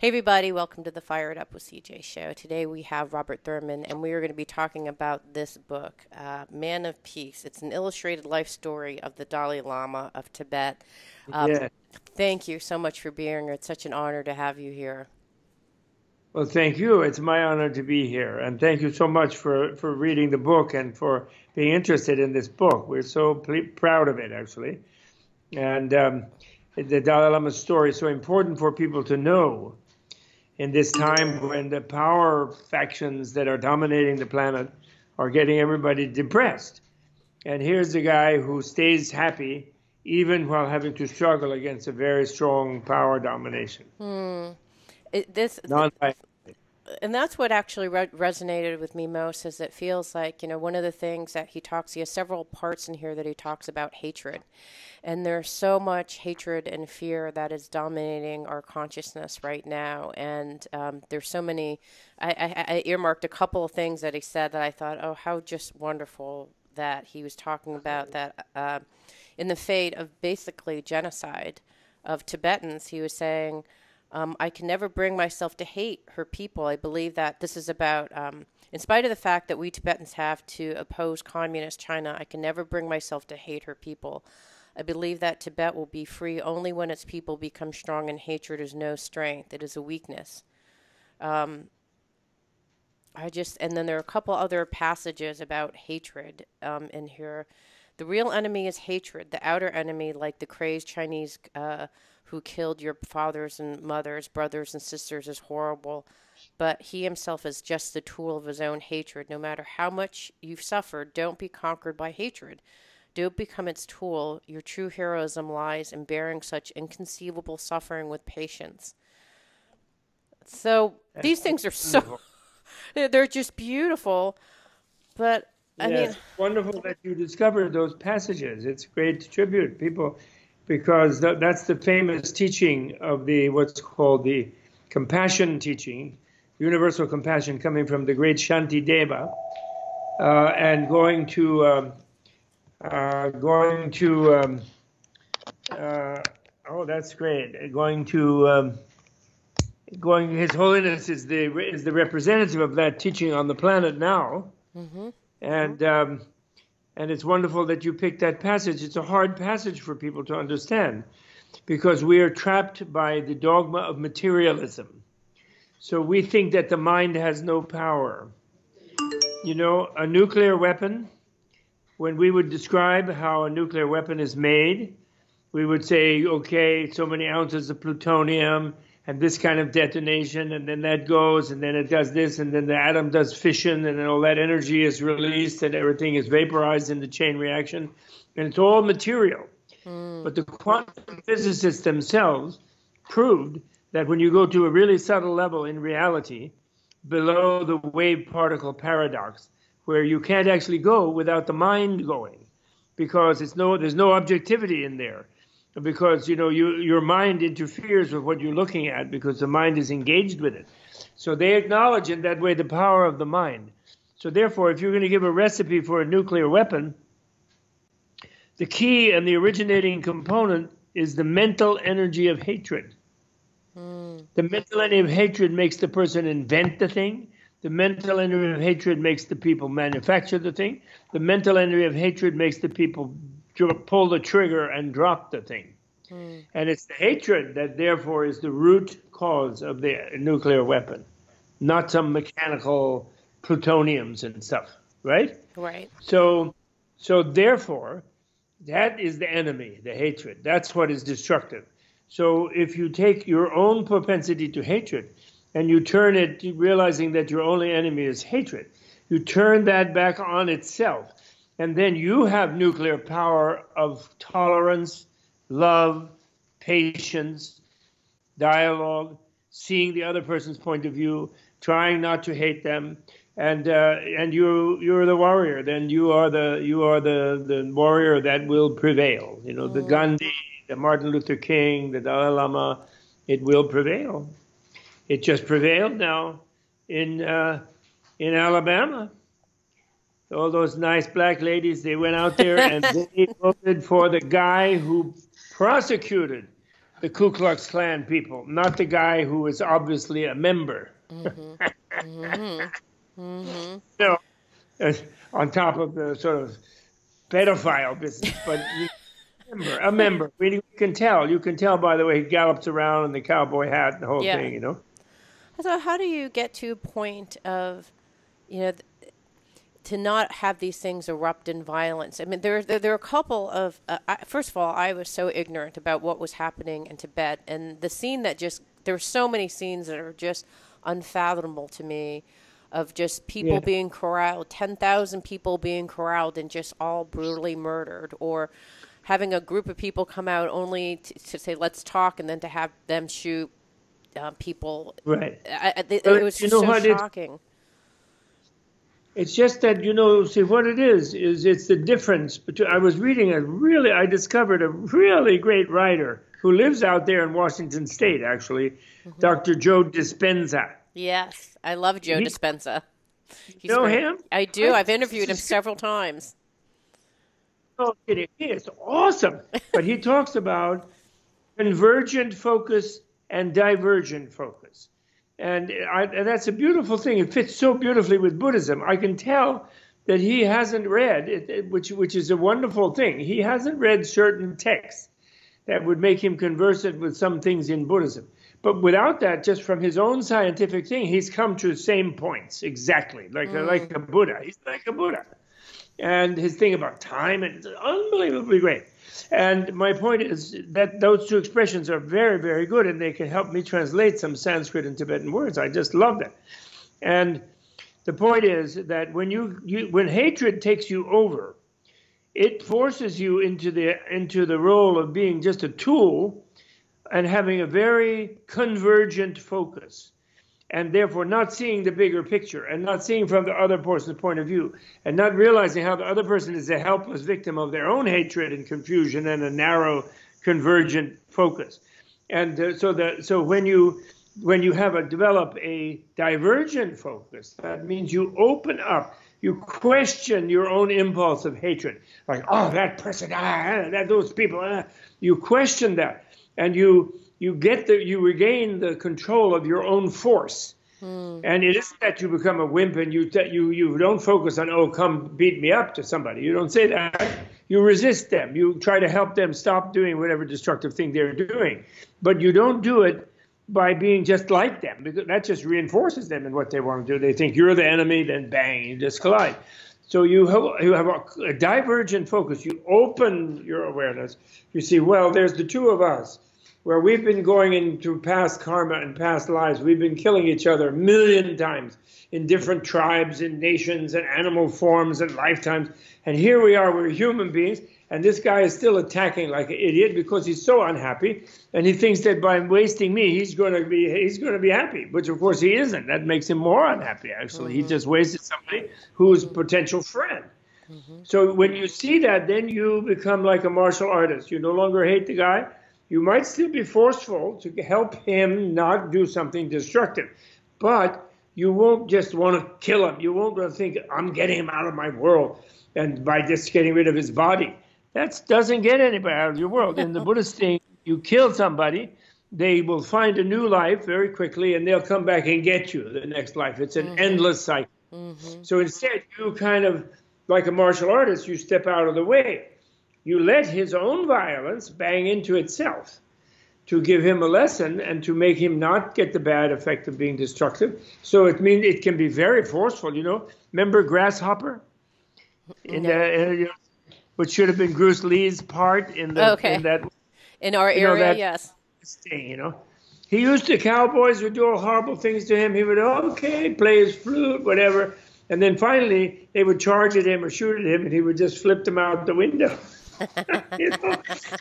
Hey everybody, welcome to the Fired Up with CJ show. Today we have Robert Thurman and we are going to be talking about this book, Man of Peace. It's an illustrated life story of the Dalai Lama of Tibet. Um, Yeah. Thank you so much for being here. It's such an honor to have you here. Well, thank you. It's my honor to be here. And thank you so much for reading the book and for being interested in this book. We're so proud of it, actually. And the Dalai Lama's story is so important for people to know in this time when the power factions that are dominating the planet are getting everybody depressed. And here's the guy who stays happy even while having to struggle against a very strong power domination. Hmm. It, this Non and that's what actually resonated with me most is it feels like, one of the things that he has several parts in here that he talks about hatred. And there's so much hatred and fear that is dominating our consciousness right now. And there's so many, I earmarked a couple of things that he said that I thought, oh, how just wonderful that he was talking about that in the fate of basically genocide of Tibetans, he was saying, I can never bring myself to hate her people. I believe that this is about, in spite of the fact that we Tibetans have to oppose communist China, I can never bring myself to hate her people. I believe that Tibet will be free only when its people become strong, and hatred is no strength. It is a weakness. Um, and then there are a couple other passages about hatred in here. The real enemy is hatred. The outer enemy, like the crazed Chinese who killed your fathers and mothers, brothers and sisters, is horrible. But he himself is just the tool of his own hatred. No matter how much you've suffered, don't be conquered by hatred. Don't become its tool. Your true heroism lies in bearing such inconceivable suffering with patience. So these things are so, wonderful. they're just beautiful. But I mean, Yes, wonderful that you discovered those passages. It's a great tribute, people, because that's the famous teaching of the what's called the compassion teaching, universal compassion coming from the great Shanti Deva, and going to oh, that's great. Going. His Holiness is the representative of that teaching on the planet now, hmm and. And it's wonderful that you picked that passage. It's a hard passage for people to understand because we are trapped by the dogma of materialism. So we think that the mind has no power. You know, a nuclear weapon, when we would describe how a nuclear weapon is made, we would say, okay, so many ounces of plutonium and this kind of detonation, and then that goes, and then it does this, and then the atom does fission, and then all that energy is released, and everything is vaporized in the chain reaction, and it's all material. mm, But the quantum physicists themselves proved that when you go to a really subtle level in reality, below the wave particle paradox, where you can't actually go without the mind going, because there's no objectivity in there, because your mind interferes with what you're looking at because the mind is engaged with it. So they acknowledge in that way the power of the mind. So therefore, if you're going to give a recipe for a nuclear weapon, the key and the originating component is the mental energy of hatred. mm, The mental energy of hatred makes the person invent the thing. The mental energy of hatred makes the people manufacture the thing. The mental energy of hatred makes the people pull the trigger and drop the thing. mm. And it's the hatred that therefore is the root cause of the nuclear weapon, not some mechanical plutoniums and stuff, right? Right. So therefore, that is the enemy, the hatred. That's what is destructive. So if you take your own propensity to hatred and you turn it, realizing that your only enemy is hatred, you turn that back on itself. And then you have nuclear power of tolerance, love, patience, dialogue, seeing the other person's point of view, trying not to hate them, and you're the warrior. Then you are the warrior that will prevail. You know, the Mm. Gandhi, the Martin Luther King, the Dalai Lama, it will prevail. It just prevailed now in Alabama. All those nice black ladies, they went out there and they voted for the guy who prosecuted the Ku Klux Klan people, not the guy who is obviously a member. Mm-hmm. Mm-hmm. Mm-hmm. You know, on top of the sort of pedophile business, but a member. We can tell. You can tell by the way he gallops around in the cowboy hat and the whole Yeah. thing, you know. So how do you get to a point of, you know, to not have these things erupt in violence? I mean, there are a couple of. First of all, I was so ignorant about what was happening in Tibet, and the scene that just there were so many scenes that are just unfathomable to me, of just people Yeah. being corralled, 10,000 people being corralled and just all brutally murdered, or having a group of people come out only to say let's talk, and then to have them shoot people. Right. It was You just know so what? shocking. It's just that, you know, see what it is it's the difference between, I discovered a really great writer who lives out there in Washington State, actually, Mm-hmm. Dr. Joe Dispenza. Yes, I love Joe Dispenza. He's You know great. him? I do. I've interviewed him several times. Oh, kidding. It's awesome. But he talks about convergent focus and divergent focus. And that's a beautiful thing. It fits so beautifully with Buddhism. I can tell that he hasn't read, which is a wonderful thing. He hasn't read certain texts that would make him conversant with some things in Buddhism. But without that, just from his own scientific thing, he's come to the same points exactly, like a Buddha. He's like a Buddha. And his thing about time, and it's unbelievably great. And my point is that those two expressions are very, very good, and they can help me translate some Sanskrit and Tibetan words. I just love that. And the point is that when when hatred takes you over, it forces you into the role of being just a tool and having a very convergent focus, and therefore not seeing the bigger picture and not seeing from the other person's point of view and not realizing how the other person is a helpless victim of their own hatred and confusion and a narrow convergent focus. And so when you develop a divergent focus, that means you open up, you question your own impulse of hatred, like, oh, that person, those people, you question that, and you regain the control of your own force. And it isn't that you become a wimp and you don't focus on, oh, come beat me up to somebody. You don't say that. You resist them. You try to help them stop doing whatever destructive thing they're doing. But you don't do it by being just like them, because that just reinforces them in what they want to do. They think you're the enemy, then bang, you just collide. So you have a divergent focus. You open your awareness. You see, well, there's the two of us, where we've been going into past karma and past lives. We've been killing each other 1,000,000 times in different tribes and nations and animal forms and lifetimes. And here we are, we're human beings, and this guy is still attacking like an idiot because he's so unhappy, and he thinks that by wasting me, he's going to be happy, which of course he isn't. That makes him more unhappy, actually. He just wasted somebody who's a potential friend. So when you see that, then you become like a martial artist. You no longer hate the guy. You might still be forceful to help him not do something destructive, but you won't just want to kill him. You won't want to think, I'm getting him out of my world, and by just getting rid of his body. That doesn't get anybody out of your world. In the Buddhist thing, you kill somebody, they will find a new life very quickly, and they'll come back and get you the next life. It's an endless cycle. So instead, you kind of, like a martial artist, you step out of the way. You let his own violence bang into itself to give him a lesson and to make him not get the bad effect of being destructive. So it means it can be very forceful, you know. Remember Grasshopper? Which should have been Bruce Lee's part in our area, yes. Thing, you know. He used to, cowboys would do all horrible things to him. He would, play his flute, whatever. And then finally, they would charge at him or shoot at him, and he would just flip them out the window. You know,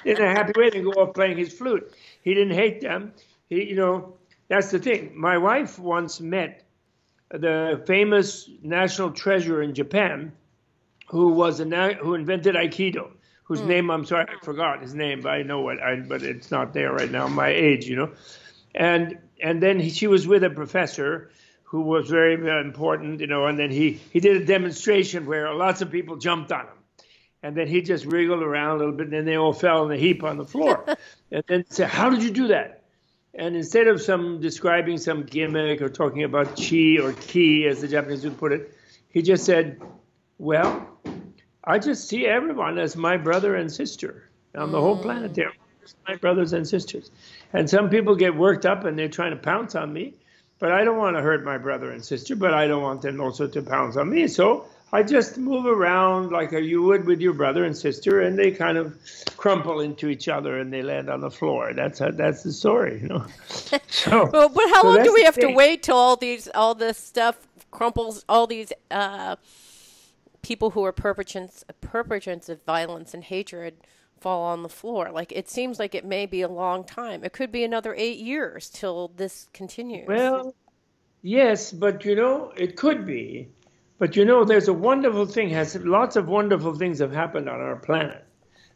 in a happy way, and go off playing his flute. He didn't hate them. That's the thing. My wife once met the famous national treasure in Japan, who invented Aikido, whose name, I'm sorry, I forgot his name, but I know but it's not there right now, my age, you know. And then she was with a professor who was very important, you know, and then he did a demonstration where lots of people jumped on him. And then he just wriggled around a little bit, and then they all fell in a heap on the floor. And then say, how did you do that? And instead of describing some gimmick or talking about chi or ki, as the Japanese would put it, he just said, well, I just see everyone as my brother and sister on the whole planet. They're my brothers and sisters. And some people get worked up and they're trying to pounce on me, but I don't want to hurt my brother and sister, but I don't want them also to pounce on me. So I just move around like you would with your brother and sister, and they kind of crumple into each other and they land on the floor. That's the story, you know. So, well, but how long do we have to thing. wait till all this stuff crumples, all these people who are perpetrants of violence and hatred fall on the floor? Like, it seems like it may be a long time. It could be another 8 years till this continues. Well, yes, but you know, it could be. But you know, there's a wonderful thing, lots of wonderful things have happened on our planet,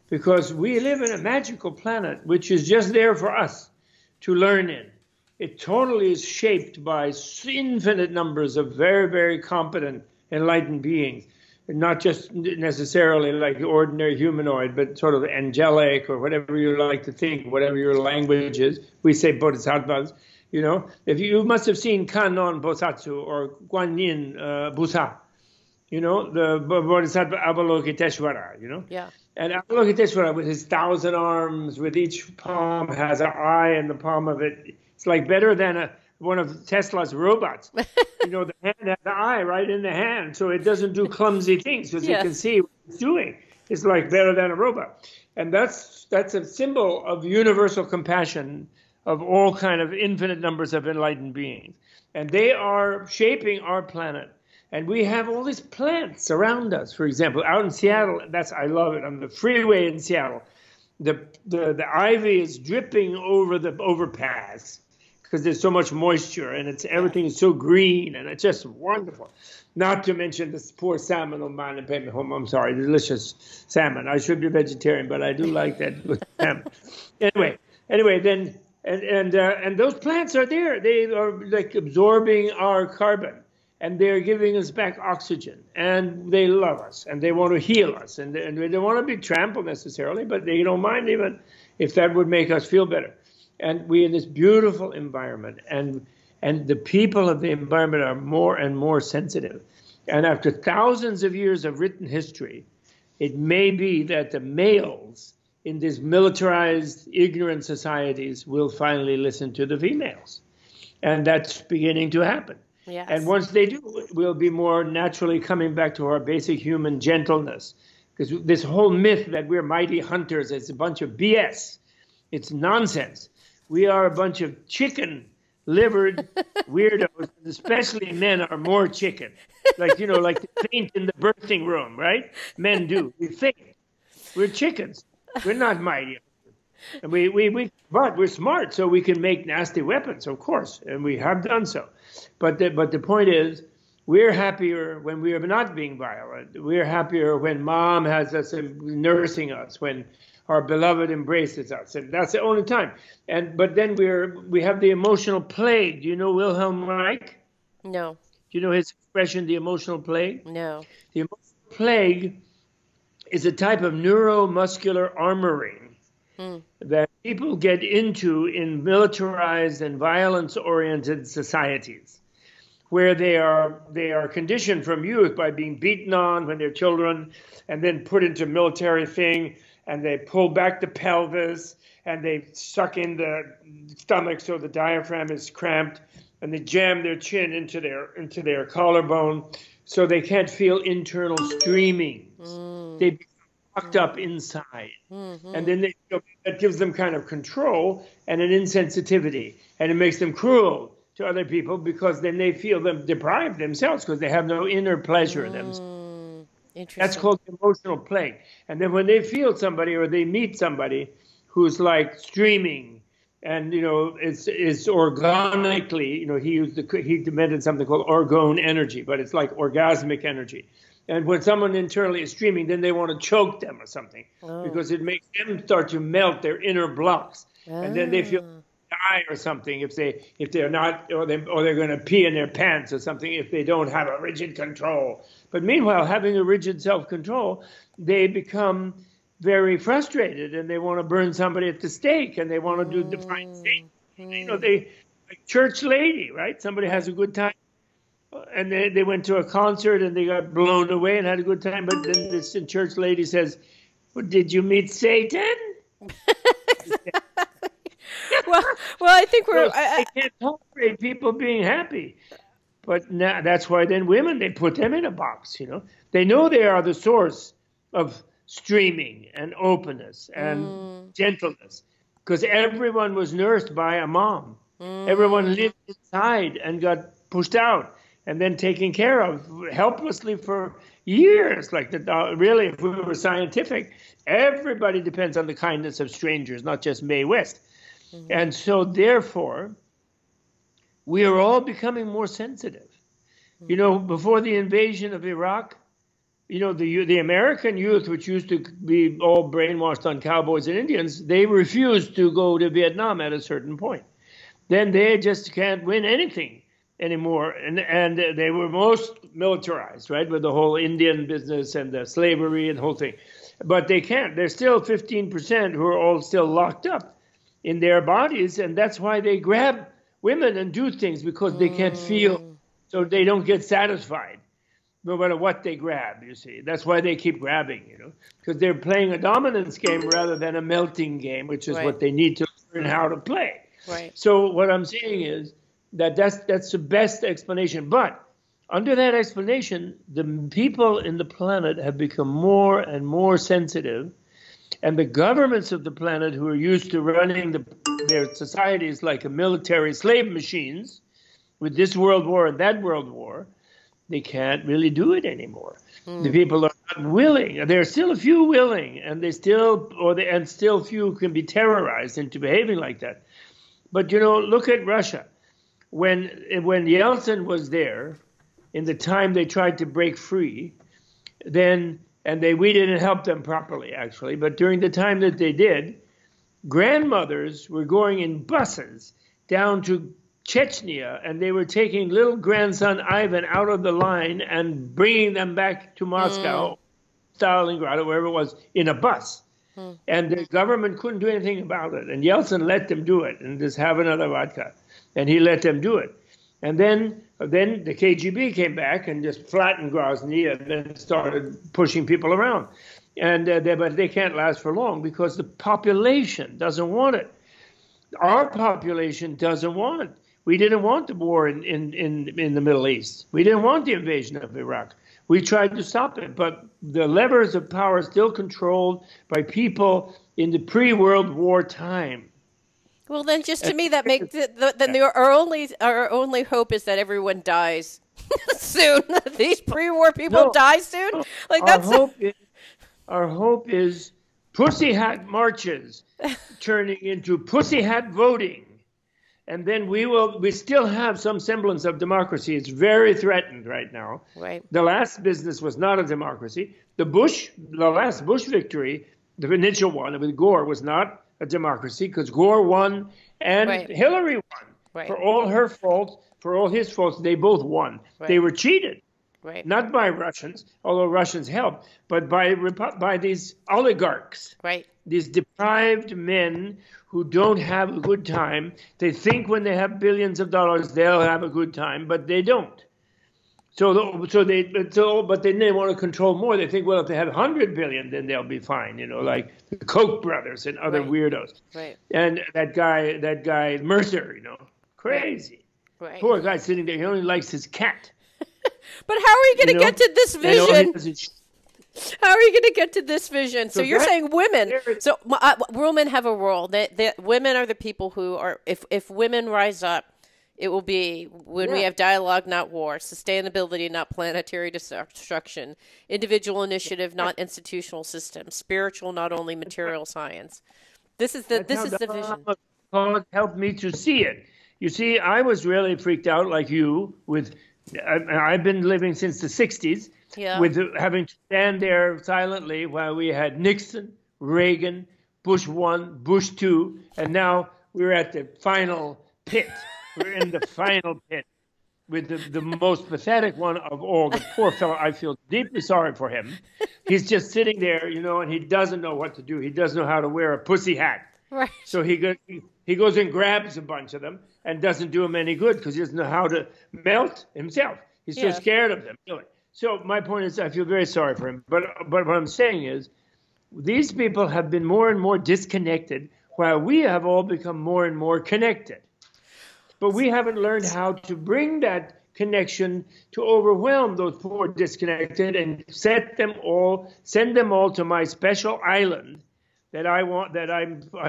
because we live in a magical planet which is just there for us to learn in. It totally is shaped by infinite numbers of very, very competent, enlightened beings. Not just necessarily like the ordinary humanoid, but sort of angelic or whatever you like to think, whatever your language is. We say bodhisattvas, you know. If you must have seen Kannon Bosatsu or Guanyin Busa, you know, the Bodhisattva Avalokiteshvara, you know. Yeah. And Avalokiteshvara, with his 1,000 arms, with each palm has an eye in the palm of it. It's like better than one of Tesla's robots. You know, the hand has the eye right in the hand, so it doesn't do clumsy things, because Yes. you can see what it's doing. It's like better than a robot. And that's a symbol of universal compassion of all kind of infinite numbers of enlightened beings. And they are shaping our planet. And we have all these plants around us. For example, out in Seattle, I love it, on the freeway in Seattle, the ivy is dripping over the overpass, because there's so much moisture, and everything is so green, and it's just wonderful. Not to mention this poor salmon on mine and pay me home. I'm sorry, delicious salmon. I should be vegetarian, but I do like that good salmon. Anyway, then and those plants are there. They are like absorbing our carbon, and they're giving us back oxygen, and they love us, and they want to heal us, and they don't want to be trampled necessarily, but they don't mind even if that would make us feel better. And we're in this beautiful environment, and the people of the environment are more and more sensitive. And after thousands of years of written history, it may be that the males in these militarized, ignorant societies will finally listen to the females. And that's beginning to happen. Yes. And once they do, we'll be more naturally coming back to our basic human gentleness. Because this whole myth that we're mighty hunters is a bunch of BS. It's nonsense. We are a bunch of chicken-livered weirdos, especially men are more chicken. Like, you know, like they faint in the birthing room, right? Men do. We faint. We're chickens. We're not mighty. And but we're smart, so we can make nasty weapons, of course, and we have done so. But the point is, we're happier when we are not being violent. We're happier when mom has us nursing us, when our beloved embraces us, and that's the only time. But then we have the emotional plague. Do you know Wilhelm Reich? No. Do you know his expression, the emotional plague? No. The emotional plague is a type of neuromuscular armoring that people get into in militarized and violence-oriented societies, where they are conditioned from youth by being beaten on when they're children, and then put into military thing, and they pull back the pelvis, and they suck in the stomach so the diaphragm is cramped, and they jam their chin into their collarbone, so they can't feel internal streamings. They become locked up inside, and then that gives them kind of control and an insensitivity, and it makes them cruel to other people, because then they feel them deprived themselves because they have no inner pleasure themselves. That's called the emotional plague. And then when they feel somebody or they meet somebody who's like streaming, and you know it's organically, you know, he invented something called orgone energy, but it's like orgasmic energy. And when someone internally is streaming, then they want to choke them or something, because it makes them start to melt their inner blocks, and then they feel die or something if they're not, or they're going to pee in their pants or something if they don't have a rigid control, But meanwhile, having a rigid self-control, they become very frustrated, and they want to burn somebody at the stake, and they want to do define things. You know, they like church lady, right? Somebody has a good time, and they went to a concert and they got blown away and had a good time. But then this church lady says, well, "Did you meet Satan?" well, I think we're. They can't tolerate people being happy. But now, that's why then women, they put them in a box, you know. They know they are the source of streaming and openness and gentleness, because everyone was nursed by a mom. Everyone lived inside and got pushed out and then taken care of helplessly for years. Like, really, if we were scientific, everybody depends on the kindness of strangers, not just Mae West. And so, therefore, we are all becoming more sensitive. You know, before the invasion of Iraq, you know, the American youth, which used to be all brainwashed on cowboys and Indians, they refused to go to Vietnam at a certain point. Then they just can't win anything anymore. And they were most militarized, right, with the whole Indian business and the slavery and the whole thing. But they can't. There's still 15% who are all still locked up in their bodies, and that's why they grab women and do things, because they can't feel, so they don't get satisfied no matter what they grab, you see. That's why they keep grabbing, you know, because they're playing a dominance game rather than a melting game, which is what they need to learn how to play. Right. So what I'm saying is that that's the best explanation. But under that explanation, the people in the planet have become more and more sensitive. And the governments of the planet, who are used to running their societies like a military slave machines with this world war and that world war, they can't really do it anymore. The people are not willing. There are still a few willing, and still few can be terrorized into behaving like that. But, you know, look at Russia. When Yeltsin was there, in the time they tried to break free, then... And we didn't help them properly, actually. But during the time that they did, grandmothers were going in buses down to Chechnya, and they were taking little grandson Ivan out of the line and bringing them back to Moscow, Stalingrad, or wherever it was, in a bus. And the government couldn't do anything about it. And Yeltsin let them do it and just have another vodka. And he let them do it. And then the KGB came back and just flattened Grozny and then started pushing people around. And but they can't last for long because the population doesn't want it. Our population doesn't want it. We didn't want the war in the Middle East. We didn't want the invasion of Iraq. We tried to stop it, but the levers of power are still controlled by people in the pre-World War time. Well, then, just to me, that makes our only hope is that everyone dies soon. These pre-war people die soon. Like our hope is pussy hat marches turning into pussy hat voting, and then we still have some semblance of democracy. It's very threatened right now. Right. The last business was not a democracy. The last Bush victory, the initial one with Gore, was not a democracy, because Gore won and Hillary won. Right. For all her faults, for all his faults, they both won. Right. They were cheated, not by Russians, although Russians helped, but by these oligarchs, these deprived men who don't have a good time. They think when they have billions of dollars, they'll have a good time, but they don't. But then they want to control more. They think, well, if they have 100 billion, then they'll be fine. You know, like the Koch brothers and other weirdos. Right. And that guy Mercer, you know, crazy. Right. Poor guy sitting there. He only likes his cat. But how are you going to get to this vision? How are you going to get to this vision? So you're saying women. So women have a role. That women are the people who are. If women rise up, it will be when we have dialogue, not war, sustainability, not planetary destruction, individual initiative, not institutional systems, spiritual, not only material science. This is the vision. God helped me to see it. You see, I was really freaked out, like you, with. I've been living since the 60s, with having to stand there silently while we had Nixon, Reagan, Bush 1, Bush 2, and now we're at the final pit. We're in the final pit. with the most pathetic one of all, the poor fellow. I feel deeply sorry for him. He's just sitting there, you know, and he doesn't know what to do. He doesn't know how to wear a pussy hat. Right. So he goes and grabs a bunch of them and doesn't do them any good because he doesn't know how to melt himself. He's so scared of them. So my point is, I feel very sorry for him. But what I'm saying is, these people have been more and more disconnected, while we have all become more and more connected. But we haven't learned how to bring that connection to overwhelm those poor disconnected and send them all to my special island that I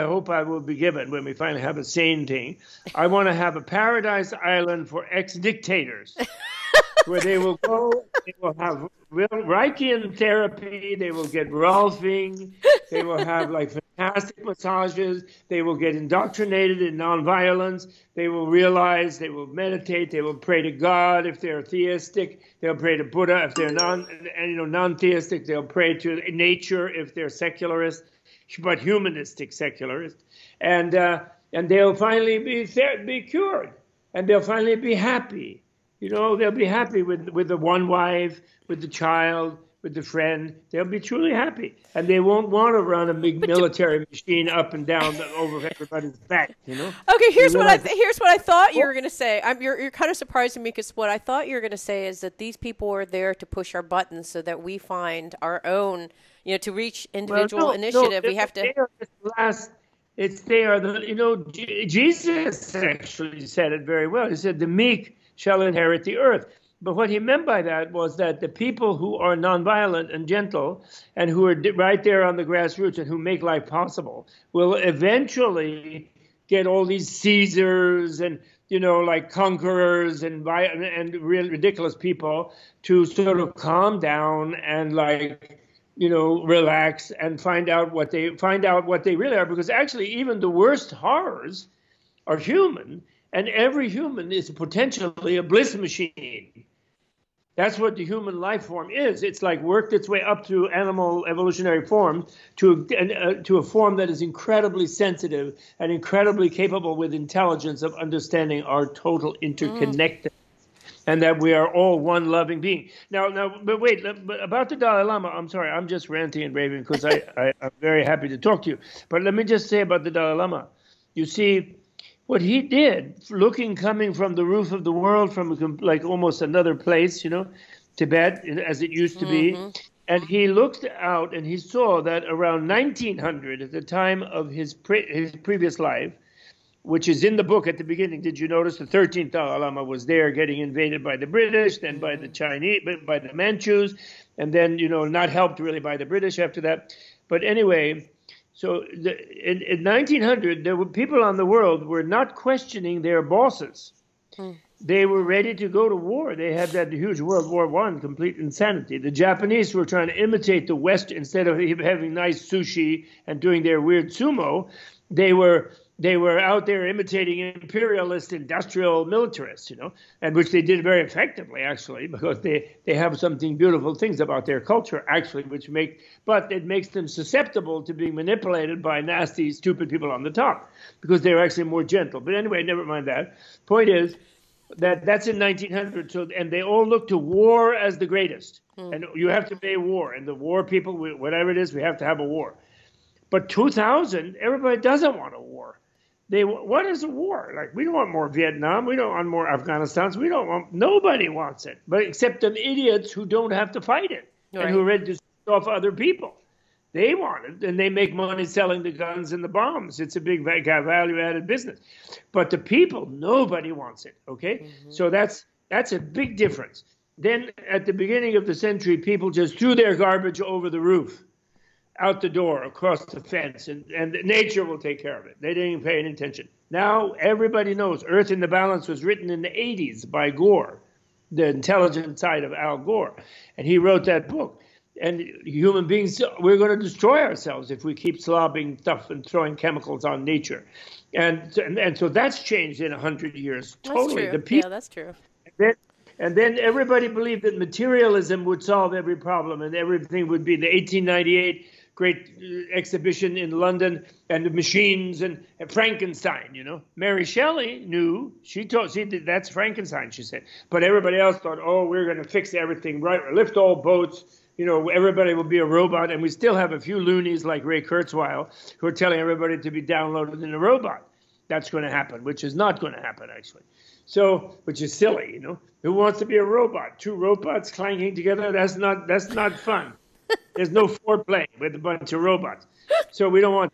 hope I will be given when we finally have a sane thing. I want to have a paradise island for ex-dictators where they will go, they will have Reichian therapy, they will get Rolfing, they will have like fantastic massages, they will get indoctrinated in nonviolence, they will realize, they will meditate, they will pray to God if they're theistic, they'll pray to Buddha if they're non-theistic, they'll pray to nature if they're secularist, but humanistic secularist, and they'll finally be cured, and they'll finally be happy. You know, they'll be happy with the one wife, with the child, with the friend. They'll be truly happy, and they won't want to run a big military machine up and down over everybody's back. You know. Okay, here's what I thought you were going to say. You're kind of surprising me because what I thought you were going to say is that these people are there to push our buttons so that we find our own, you know, to reach individual initiative. We have to. Jesus actually said it very well. He said, "The meek shall inherit the earth." But what he meant by that was that the people who are nonviolent and gentle and who are right there on the grassroots and who make life possible will eventually get all these Caesars and, you know, like conquerors and real ridiculous people to sort of calm down and, like, you know, relax and find out what they really are, because actually even the worst horrors are human. And every human is potentially a bliss machine. That's what the human life form is. It's like worked its way up through animal evolutionary form to a form that is incredibly sensitive and incredibly capable with intelligence of understanding our total interconnectedness, and that we are all one loving being. Now, but wait, but about the Dalai Lama, I'm sorry, I'm just ranting and raving because I'm very happy to talk to you. But let me just say about the Dalai Lama. You see, what he did, coming from the roof of the world, from like almost another place, you know, Tibet, as it used to be, and he looked out and he saw that around 1900, at the time of his previous life, which is in the book at the beginning, did you notice the 13th Dalai Lama was there getting invaded by the British, then by the Chinese, by the Manchus, and then, you know, not helped really by the British after that. But anyway, so in 1900, there were people on the world were not questioning their bosses. They were ready to go to war. They had that huge World War I, complete insanity. The Japanese were trying to imitate the West. Instead of having nice sushi and doing their weird sumo, they were out there imitating imperialist industrial militarists, you know, and which they did very effectively, actually, because they have something beautiful things about their culture, actually, but it makes them susceptible to being manipulated by nasty, stupid people on the top, because they're actually more gentle. But anyway, never mind that. Point is that's in 1900, and they all look to war as the greatest, and you have to pay war, and the war people, whatever it is, we have to have a war. But 2000, everybody doesn't want a war. What is a war? Like, we don't want more Vietnam. We don't want more Afghanistan. Nobody wants it, but except them idiots who don't have to fight it and who are ready to shoot off other people. They want it, and they make money selling the guns and the bombs. It's a big value-added business. But the people, nobody wants it, okay? So that's a big difference. Then at the beginning of the century, people just threw their garbage over the roof, out the door, across the fence, and nature will take care of it. They didn't even pay any attention. Now everybody knows Earth in the Balance was written in the 80s by Gore, the intelligent side of Al Gore. And he wrote that book. And human beings, we're going to destroy ourselves if we keep slobbing stuff and throwing chemicals on nature. And so that's changed in 100 years. Totally. That's true. Yeah, that's true. And then everybody believed that materialism would solve every problem and everything would be the 1898 great exhibition in London, and the machines and Frankenstein, you know. Mary Shelley knew, she that's Frankenstein, she said. But everybody else thought, oh, we're going to fix everything, right? Lift all boats, you know, everybody will be a robot. And we still have a few loonies like Ray Kurzweil who are telling everybody to be downloaded in a robot. That's going to happen, which is not going to happen, actually. So, which is silly, you know. Who wants to be a robot? Two robots clanging together? That's not fun. There's no foreplay with a bunch of robots. So we don't want.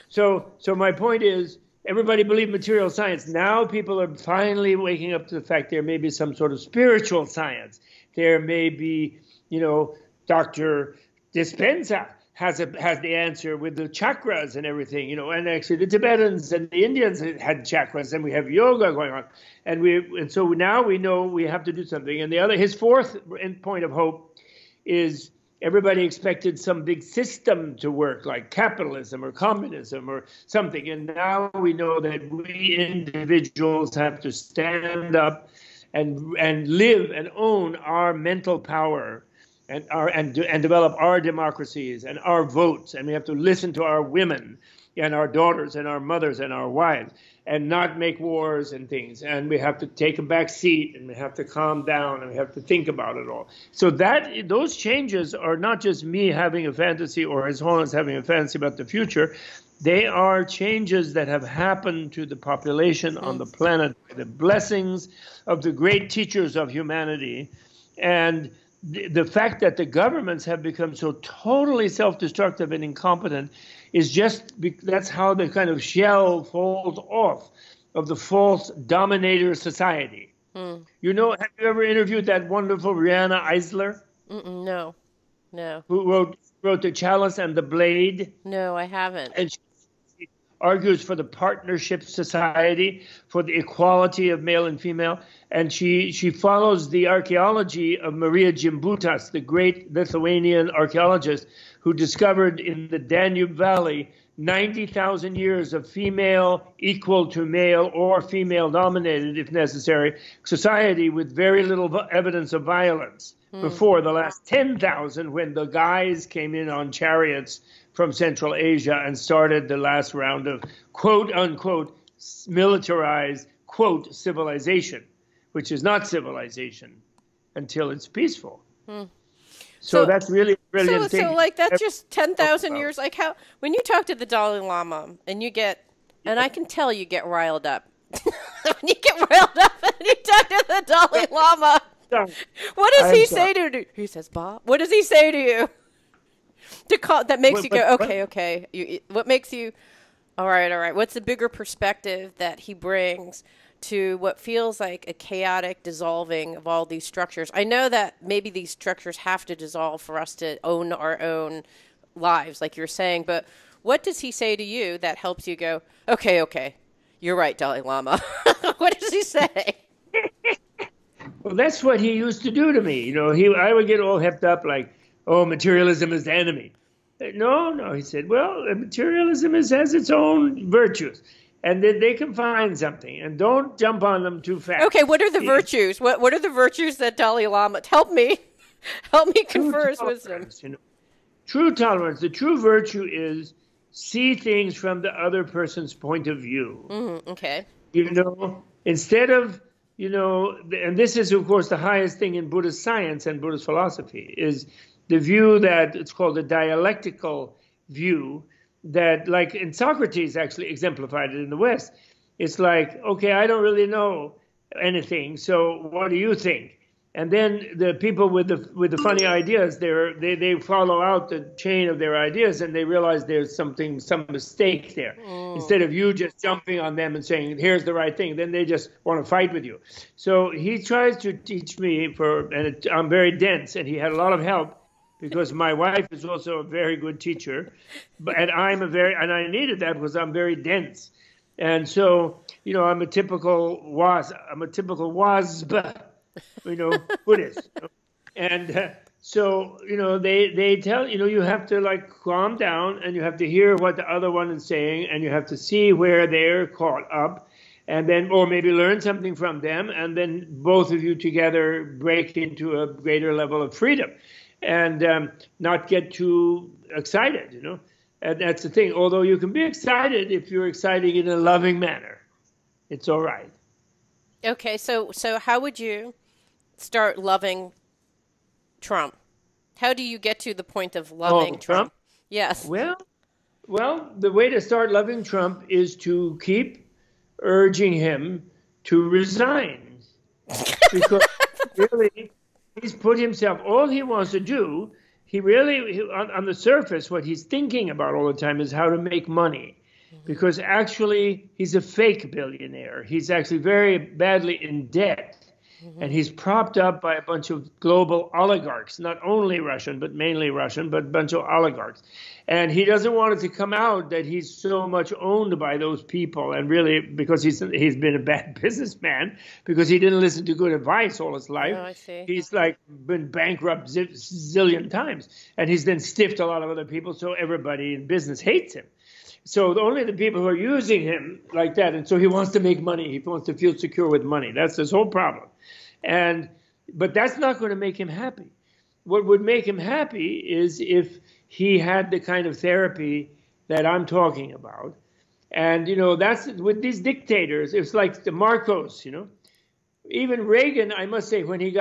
So my point is, everybody believed material science. Now people are finally waking up to the fact there may be some sort of spiritual science. There may be, you know, Dr. Dispenza has the answer with the chakras and everything, you know, and actually the Tibetans and the Indians had chakras, and we have yoga going on, and so now we know we have to do something. And his fourth point of hope is, everybody expected some big system to work, like capitalism or communism or something, and now we know that we individuals have to stand up and live and own our mental power. And develop our democracies and our votes, and we have to listen to our women and our daughters and our mothers and our wives, and not make wars and things. And we have to take a back seat, and we have to calm down, and we have to think about it all. So those changes are not just me having a fantasy or His Holiness having a fantasy about the future. They are changes that have happened to the population on the planet, the blessings of the great teachers of humanity. And the fact that the governments have become so totally self-destructive and incompetent is that's how the kind of shell falls off of the false dominator society. You know, have you ever interviewed that wonderful Rihanna Eisler? No. Who wrote The Chalice and the Blade? No, I haven't. And she argues for the partnership society, for the equality of male and female. And she follows the archaeology of Maria Gimbutas, the great Lithuanian archaeologist who discovered in the Danube Valley 90,000 years of female equal to male or female dominated, if necessary, society with very little evidence of violence before the last 10,000, when the guys came in on chariots from Central Asia and started the last round of quote unquote militarized quote civilization, which is not civilization until it's peaceful. So that's really brilliant thing. So like that's just 10,000 years. Like how, when you talk to the Dalai Lama and you get, and I can tell you get riled up. When you get riled up and you talk to the Dalai Lama, what does he say to you? He says, Bob, what does he say to you? That makes you go, okay. What makes you, all right. What's the bigger perspective that he brings to what feels like a chaotic dissolving of all these structures? I know that maybe these structures have to dissolve for us to own our own lives, like you're saying, but what does he say to you that helps you go, okay, you're right, Dalai Lama? What does he say? Well, that's what he used to do to me. You know, I would get all hepped up like, oh, materialism is the enemy. No, he said, well, materialism has its own virtues, and they can find something, and don't jump on them too fast. Okay, what are the virtues? What are the virtues that Dalai Lama, help me confer his wisdom. You know, true tolerance. The true virtue is see things from the other person's point of view. Okay. You know, instead of, you know, and this is, of course, the highest thing in Buddhist science and Buddhist philosophy, is the view that it's called the dialectical view, that, like, and Socrates actually exemplified it in the West. It's like, okay, I don't really know anything, so what do you think? And then the people with the funny ideas, they follow out the chain of their ideas, and they realize there's some mistake there. Instead of you just jumping on them and saying, here's the right thing, then they just want to fight with you. So he tries to teach me, and I'm very dense, and he had a lot of help, because my wife is also a very good teacher, and I needed that because I'm very dense. And so, you know, I'm a typical WASP, you know, Buddhist. And so, you know, they tell, you know, you have to like calm down, and you have to hear what the other one is saying, and you have to see where they're caught up, and then, or maybe learn something from them, and then both of you together break into a greater level of freedom. And not get too excited, And that's the thing. Although you can be excited if you're excited in a loving manner. It's all right. Okay, so how would you start loving Trump? How do you get to the point of loving Trump? Yes. Well, the way to start loving Trump is to keep urging him to resign. Because really, he's put himself, all he wants to do, on the surface, what he's thinking about all the time is how to make money. Because actually, he's a fake billionaire. He's actually very badly in debt. And he's propped up by a bunch of global oligarchs, not only Russian, but mainly Russian, but a bunch of oligarchs. And he doesn't want it to come out that he's so much owned by those people. And really, because he's been a bad businessman, because he didn't listen to good advice all his life. Oh, I see. He's like been bankrupt zillion times. And he's then stiffed a lot of other people, so everybody in business hates him. So only the people who are using him like that. And so he wants to make money. He wants to feel secure with money. That's his whole problem. But that's not going to make him happy. What would make him happy is if he had the kind of therapy that I'm talking about. And, that's with these dictators. It's like the Marcos, Even Reagan, I must say, when he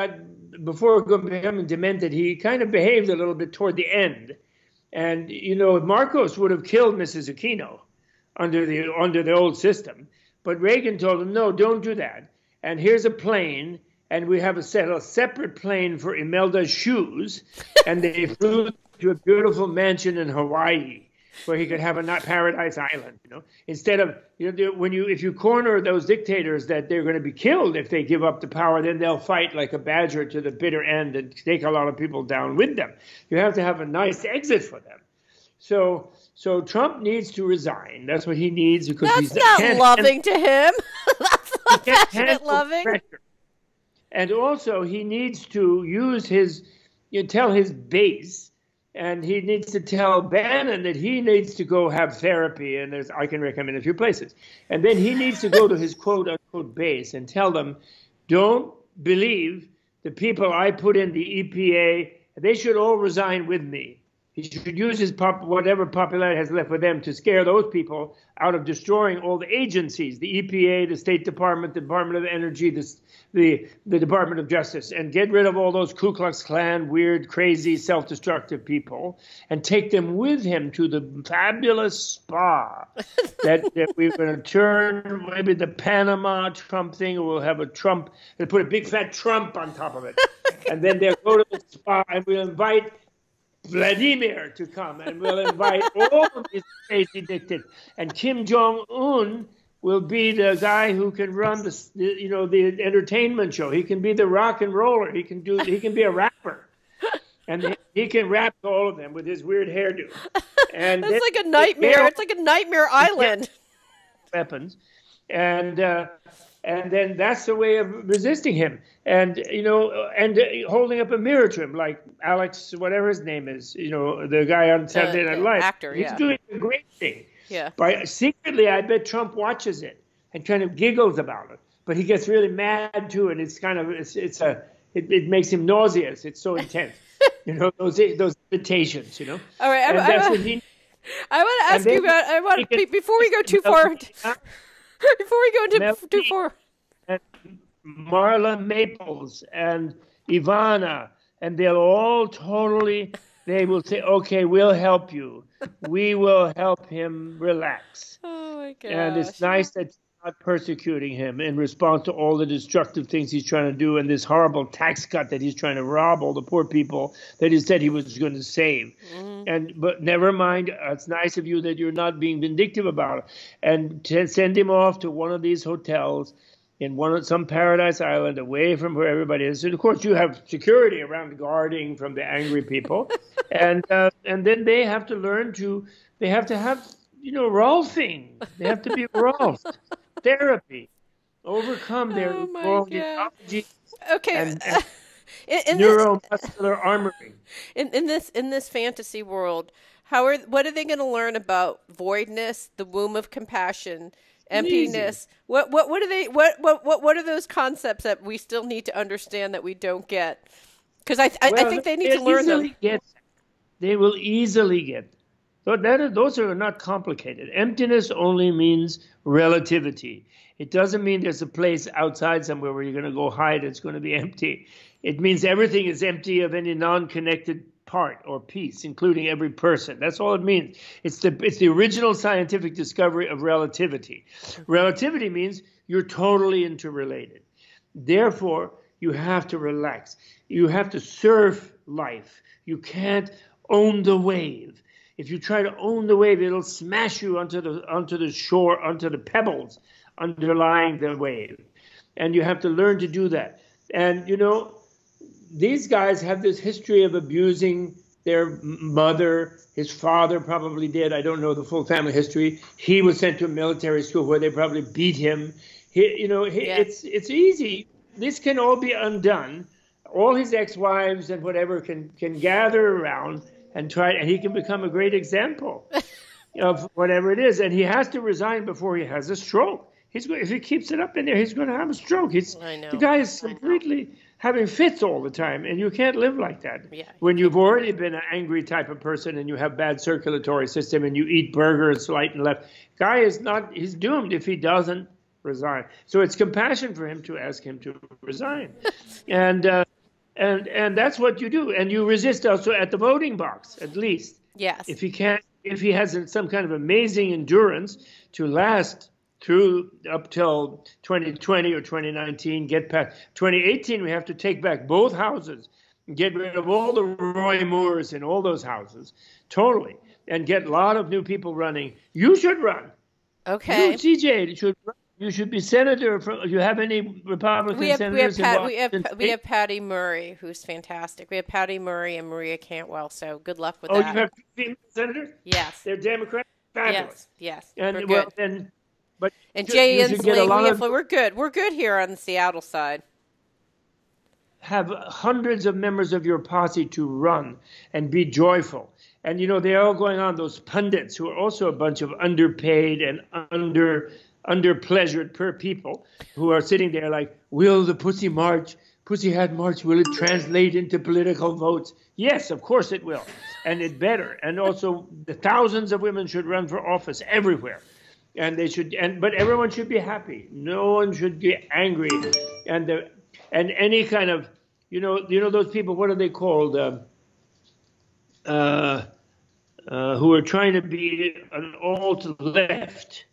before becoming demented, he kind of behaved a little bit toward the end. And, Marcos would have killed Mrs. Aquino under the old system. But Reagan told him, no, don't do that. And here's a plane. And we have a separate plane for Imelda's shoes. And they flew to a beautiful mansion in Hawaii where he could have a paradise island, Instead of, if you corner those dictators that they're going to be killed if they give up the power, then they'll fight like a badger to the bitter end and take a lot of people down with them. You have to have a nice exit for them. So Trump needs to resign. That's what he needs because that's not loving to him. That's not passionate loving. Pressure. And also he needs to use tell his base. And he needs to tell Bannon that he needs to go have therapy, and I can recommend a few places. And then he needs to go to his quote-unquote base and tell them, don't believe the people I put in the EPA. They should all resign with me. He should use his whatever popularity has left with them to scare those people out of destroying all the agencies, the EPA, the State Department, the Department of Energy, the Department of Justice, and get rid of all those Ku Klux Klan, weird, crazy, self-destructive people, and take them with him to the fabulous spa that we're going to turn maybe the Panama Trump thing, or we'll have a Trump, and put a big fat Trump on top of it. And then they'll go to the spa, and we'll invite Vladimir to come, and we'll invite all of these crazy dictators. And Kim Jong-un will be the guy who can run the entertainment show. He can be the rock and roller. He can be a rapper, and he can rap to all of them with his weird hairdo. And it's like a nightmare. It's like a nightmare island. Weapons, and then that's the way of resisting him. And holding up a mirror to him, like Alex, whatever his name is, the guy on Saturday Night Live. Actor, He's doing a great thing. Yeah. But secretly, I bet Trump watches it and kind of giggles about it. But he gets really mad too, and it's kind of it makes him nauseous. It's so intense, those invitations, All right, I want to ask you about. Before we go too far. Before we go into too far. And Marla Maples and Ivana, and they'll all they will say, okay, we'll help you. We will help him relax. Oh, my gosh. And it's nice that you're not persecuting him in response to all the destructive things he's trying to do and this horrible tax cut that he's trying to rob all the poor people that he said he was going to save. Mm-hmm. But never mind, it's nice of you that you're not being vindictive about it. And send him off to one of these hotels in some paradise island away from where everybody is. And of course, you have security around guarding from the angry people. and then they have to learn they have to have, Rolfing. They have to be Rolfed. Therapy. Overcome their ideology. Okay. And neuromuscular armoring. In this fantasy world, what are they going to learn about voidness, the womb of compassion, emptiness? What are those concepts that we still need to understand that we don't get? Because I think they need to learn them. They will easily get. So those are not complicated. Emptiness only means relativity. It doesn't mean there's a place outside somewhere where you're going to go hide. It's going to be empty. It means everything is empty of any non-connected part or piece, including every person. That's all it means. It's the original scientific discovery of relativity. Relativity means you're totally interrelated. Therefore, you have to relax. You have to surf life. You can't own the wave. If you try to own the wave, it'll smash you onto the shore, onto the pebbles underlying the wave. And you have to learn to do that. And, you know, these guys have this history of abusing their mother. His father probably did. I don't know the full family history. He was sent to a military school where they probably beat him. It's easy. This can all be undone. All his ex-wives and whatever can gather around and try, and he can become a great example of whatever it is. And he has to resign before he has a stroke. If he keeps it up in there, he's going to have a stroke. The guy is completely having fits all the time, and you can't live like that. Yeah, when you've already been an angry type of person and you have bad circulatory system and you eat burgers right and left, guy is not. He's doomed if he doesn't resign. So it's compassion for him to ask him to resign, and that's what you do. And you resist also at the voting box, at least. Yes. If he has some kind of amazing endurance to last through up till 2020 or 2019, get past 2018, we have to take back both houses, get rid of all the Roy Moores in all those houses, totally, and get a lot of new people running. You should run. Okay. You, CJ, should run. You should be senator. Do you have any Republican senators? We have Patty Murray, who's fantastic. We have Patty Murray and Maria Cantwell. So good luck with that. Oh, you have two female senators? Yes. They're Democrats. Fabulous. Yes. And we're well, good. then, but and Jay Inslee, we're good. We're good here on the Seattle side. Have hundreds of members of your posse to run and be joyful. And you know they're all going on. Those pundits who are also a bunch of underpaid and under-pleasured per people who are sitting there like, will the Pussy Hat March, will it translate into political votes? Yes, of course it will. And it better. And also the thousands of women should run for office everywhere. And they should, but everyone should be happy. No one should get angry. And any kind of, you know those people, what are they called? Who are trying to be an alt-left.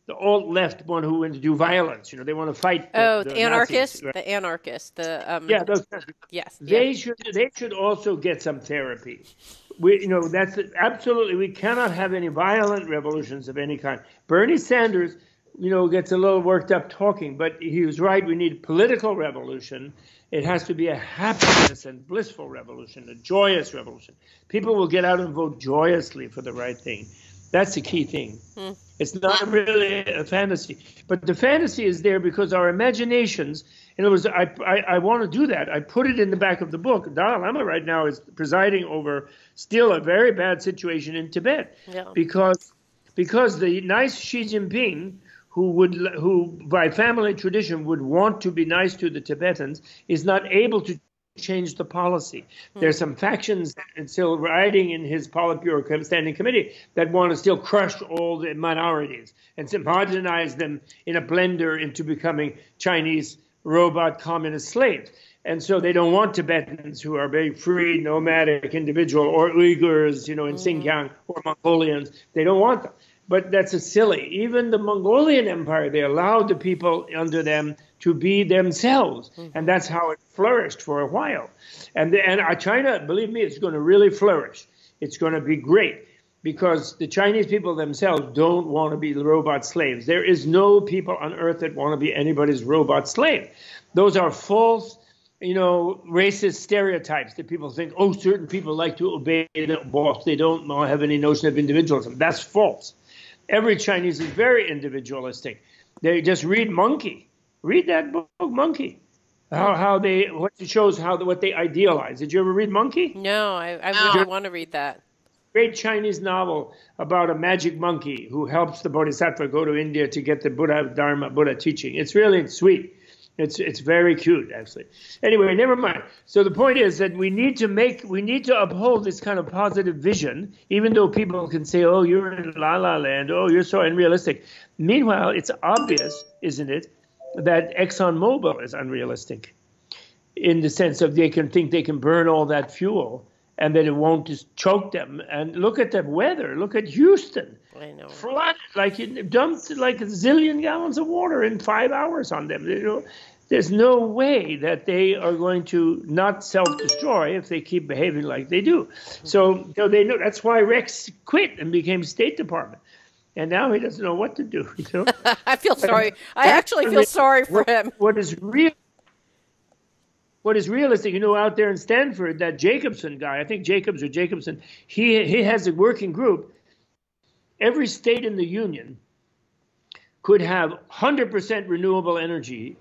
The alt-left one who want to do violence, they want to fight. The anarchists, right? The anarchists, yes. They should also get some therapy. That's absolutely. We cannot have any violent revolutions of any kind. Bernie Sanders, gets a little worked up talking, but he was right. We need a political revolution. It has to be a happiness and blissful revolution, a joyous revolution. People will get out and vote joyously for the right thing. That's the key thing. It's not really a fantasy. But the fantasy is there because our imaginations, in other words, I want to do that. I put it in the back of the book. Dalai Lama right now is presiding over still a very bad situation in Tibet. Yeah. Because the nice Xi Jinping, who by family tradition would want to be nice to the Tibetans, is not able to change the policy. There's some factions still riding in his Politburo standing committee that want to still crush all the minorities and homogenize them in a blender into becoming Chinese robot communist slaves. And so they don't want Tibetans who are very free, nomadic individual, or Uyghurs, in Xinjiang, or Mongolians. They don't want them. But that's a silly. Even the Mongolian Empire, they allowed the people under them to be themselves. And that's how it flourished for a while. And China, believe me, it's going to really flourish. It's going to be great because the Chinese people themselves don't want to be robot slaves. There is no people on earth that want to be anybody's robot slave. Those are false, racist stereotypes that people think, certain people like to obey the boss. They don't have any notion of individualism. That's false. Every Chinese is very individualistic. They just read Monkey. Read that book, Monkey. What they idealize. Did you ever read Monkey? No, I really want to read that. Great Chinese novel about a magic monkey who helps the Bodhisattva go to India to get the Buddha teaching. It's really sweet. It's very cute, actually. Anyway, never mind. So the point is that we need to uphold this kind of positive vision, even though people can say, "Oh, you're in la la land. Oh, you're so unrealistic." Meanwhile, it's obvious, isn't it, that ExxonMobil is unrealistic in the sense of they can think they can burn all that fuel and that it won't just choke them. And look at the weather. Look at Houston. I know. Flooded, like it dumped like a zillion gallons of water in 5 hours on them. There's no way that they are going to not self-destroy if they keep behaving like they do. So they know that's why Rex quit and became State Department. And now he doesn't know what to do. I feel sorry. I actually feel sorry for him. What is realistic, out there in Stanford, that Jacobson guy, I think Jacobs or Jacobson, he has a working group. Every state in the union could have 100% renewable energy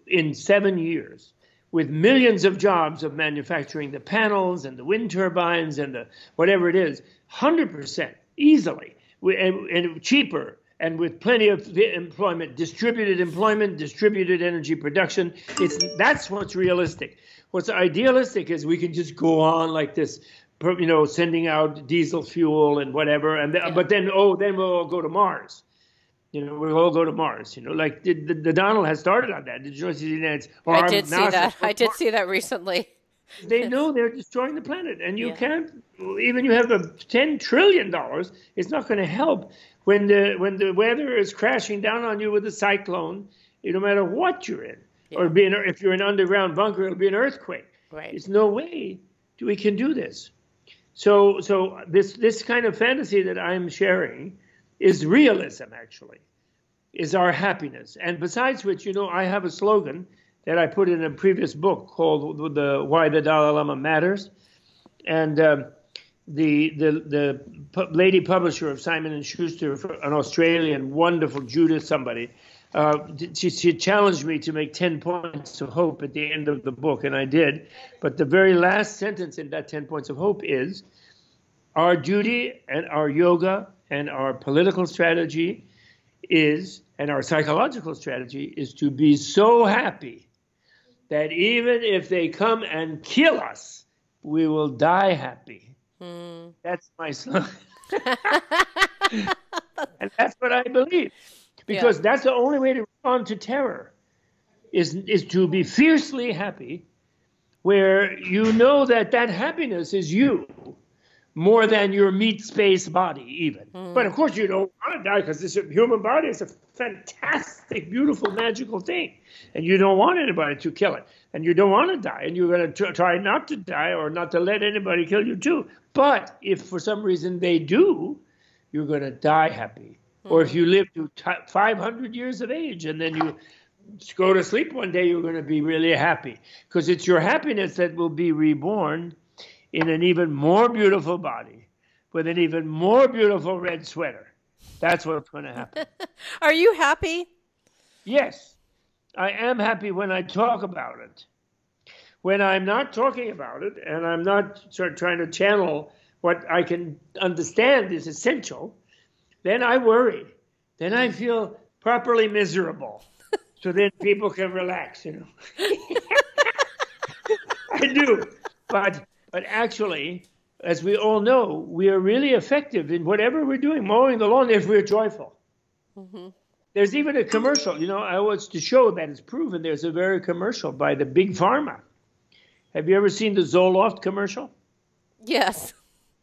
in 7 years, with millions of jobs of manufacturing the panels and the wind turbines and the whatever it is, 100% easily, and cheaper, and with plenty of employment, distributed energy production. That's what's realistic. What's idealistic is we can just go on like this, sending out diesel fuel and whatever, but then we'll all go to Mars. We'll all go to Mars. Like the Donald has started on that. Did you see that? I did see that. I did see that recently. They know they're destroying the planet, and you can't. Even you have $10 trillion, it's not going to help when the weather is crashing down on you with a cyclone. No matter what you're in, or if you're in an underground bunker, it'll be an earthquake. Right. There's no way we can do this. So this kind of fantasy that I'm sharing is realism, actually, is our happiness. And besides which, I have a slogan that I put in a previous book called Why the Dalai Lama Matters. And the lady publisher of Simon & Schuster, an Australian, wonderful Judith somebody, she challenged me to make 10 points of hope at the end of the book, and I did. But the very last sentence in that 10 points of hope is, our duty and our yoga and our political strategy and our psychological strategy is to be so happy that even if they come and kill us, we will die happy. That's my slogan. And that's what I believe. Because that's the only way to respond to terror, is to be fiercely happy, where you know that happiness is you, more than your meat space body even. But of course you don't want to die, because this human body is a fantastic, beautiful, magical thing. And you don't want anybody to kill it. And you don't want to die. And you're going to try not to die, or not to let anybody kill you too. But if for some reason they do, you're going to die happy. Or if you live to 500 years of age and then you go to sleep one day, you're going to be really happy. Because it's your happiness that will be reborn in an even more beautiful body with an even more beautiful red sweater. That's what's going to happen. Are you happy? Yes, I am happy when I talk about it. When I'm not talking about it and I'm not trying to channel what I can understand is essential, then I worry. Then I feel properly miserable. So then people can relax, I do. But actually, as we all know, we are really effective in whatever we're doing, mowing the lawn, if we're joyful. There's even a commercial, I was to show that it's proven. There's a very commercial by the Big Pharma. Have you ever seen the Zoloft commercial? Yes.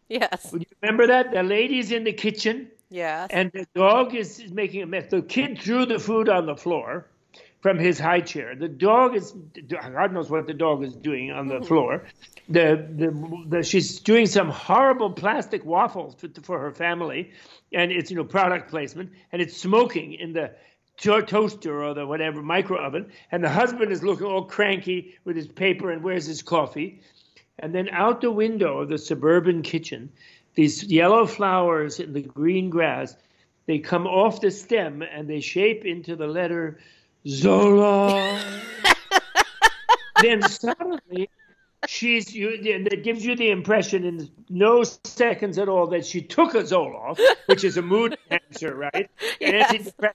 Yes. Would you remember that? The lady's in the kitchen. Yes. And the dog is making a mess. The kid threw the food on the floor from his high chair. The dog is, God knows what the dog is doing on the floor. She's doing some horrible plastic waffles for her family, and it's product placement, and it's smoking in the toaster or the whatever micro oven. And the husband is looking all cranky with his paper and where's his coffee. And then out the window of the suburban kitchen, these yellow flowers in the green grass, they come off the stem and they shape into the letter Zola. Then suddenly, that gives you the impression in no seconds at all that she took a Zoloft, which is a mood enhancer, right? An Yes. antidepressant.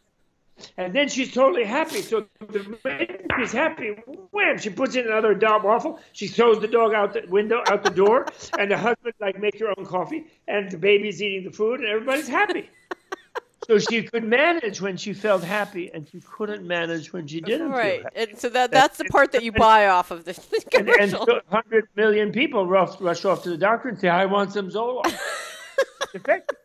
And then she's totally happy. So the minute she's happy, wham, she puts in another dog waffle. She throws the dog out the window, out the door, and the husband like make your own coffee, and the baby's eating the food, and everybody's happy. So she could manage when she felt happy, and she couldn't manage when she didn't feel happy. And so that's the part that you buy off of the commercial. And so 100 million people rush off to the doctor and say, I want some Zoloft. It's effective.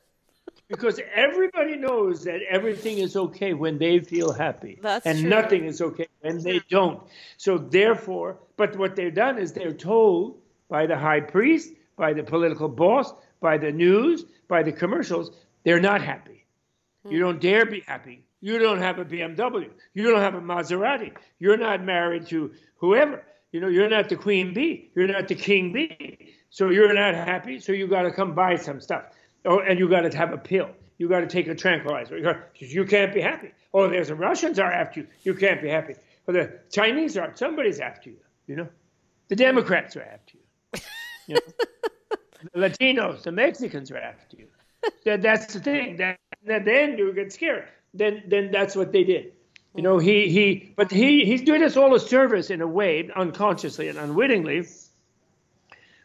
Because everybody knows that everything is okay when they feel happy. That's and true. Nothing is okay when they don't. So therefore, but what they've done is they're told by the high priest, by the political boss, by the news, by the commercials, they're not happy. You don't dare be happy. You don't have a BMW. You don't have a Maserati. You're not married to whoever. You're not the queen bee. You're not the king bee. So you're not happy. So you got to come buy some stuff. Oh, and you got to have a pill. You got to take a tranquilizer. You can't be happy. Oh, there's the Russians are after you. You can't be happy. Or the Chinese are. Somebody's after you. The Democrats are after you. The Latinos, the Mexicans are after you. That's the thing. Then you get scared. Then that's what they did. He's doing us all a service in a way, unconsciously and unwittingly,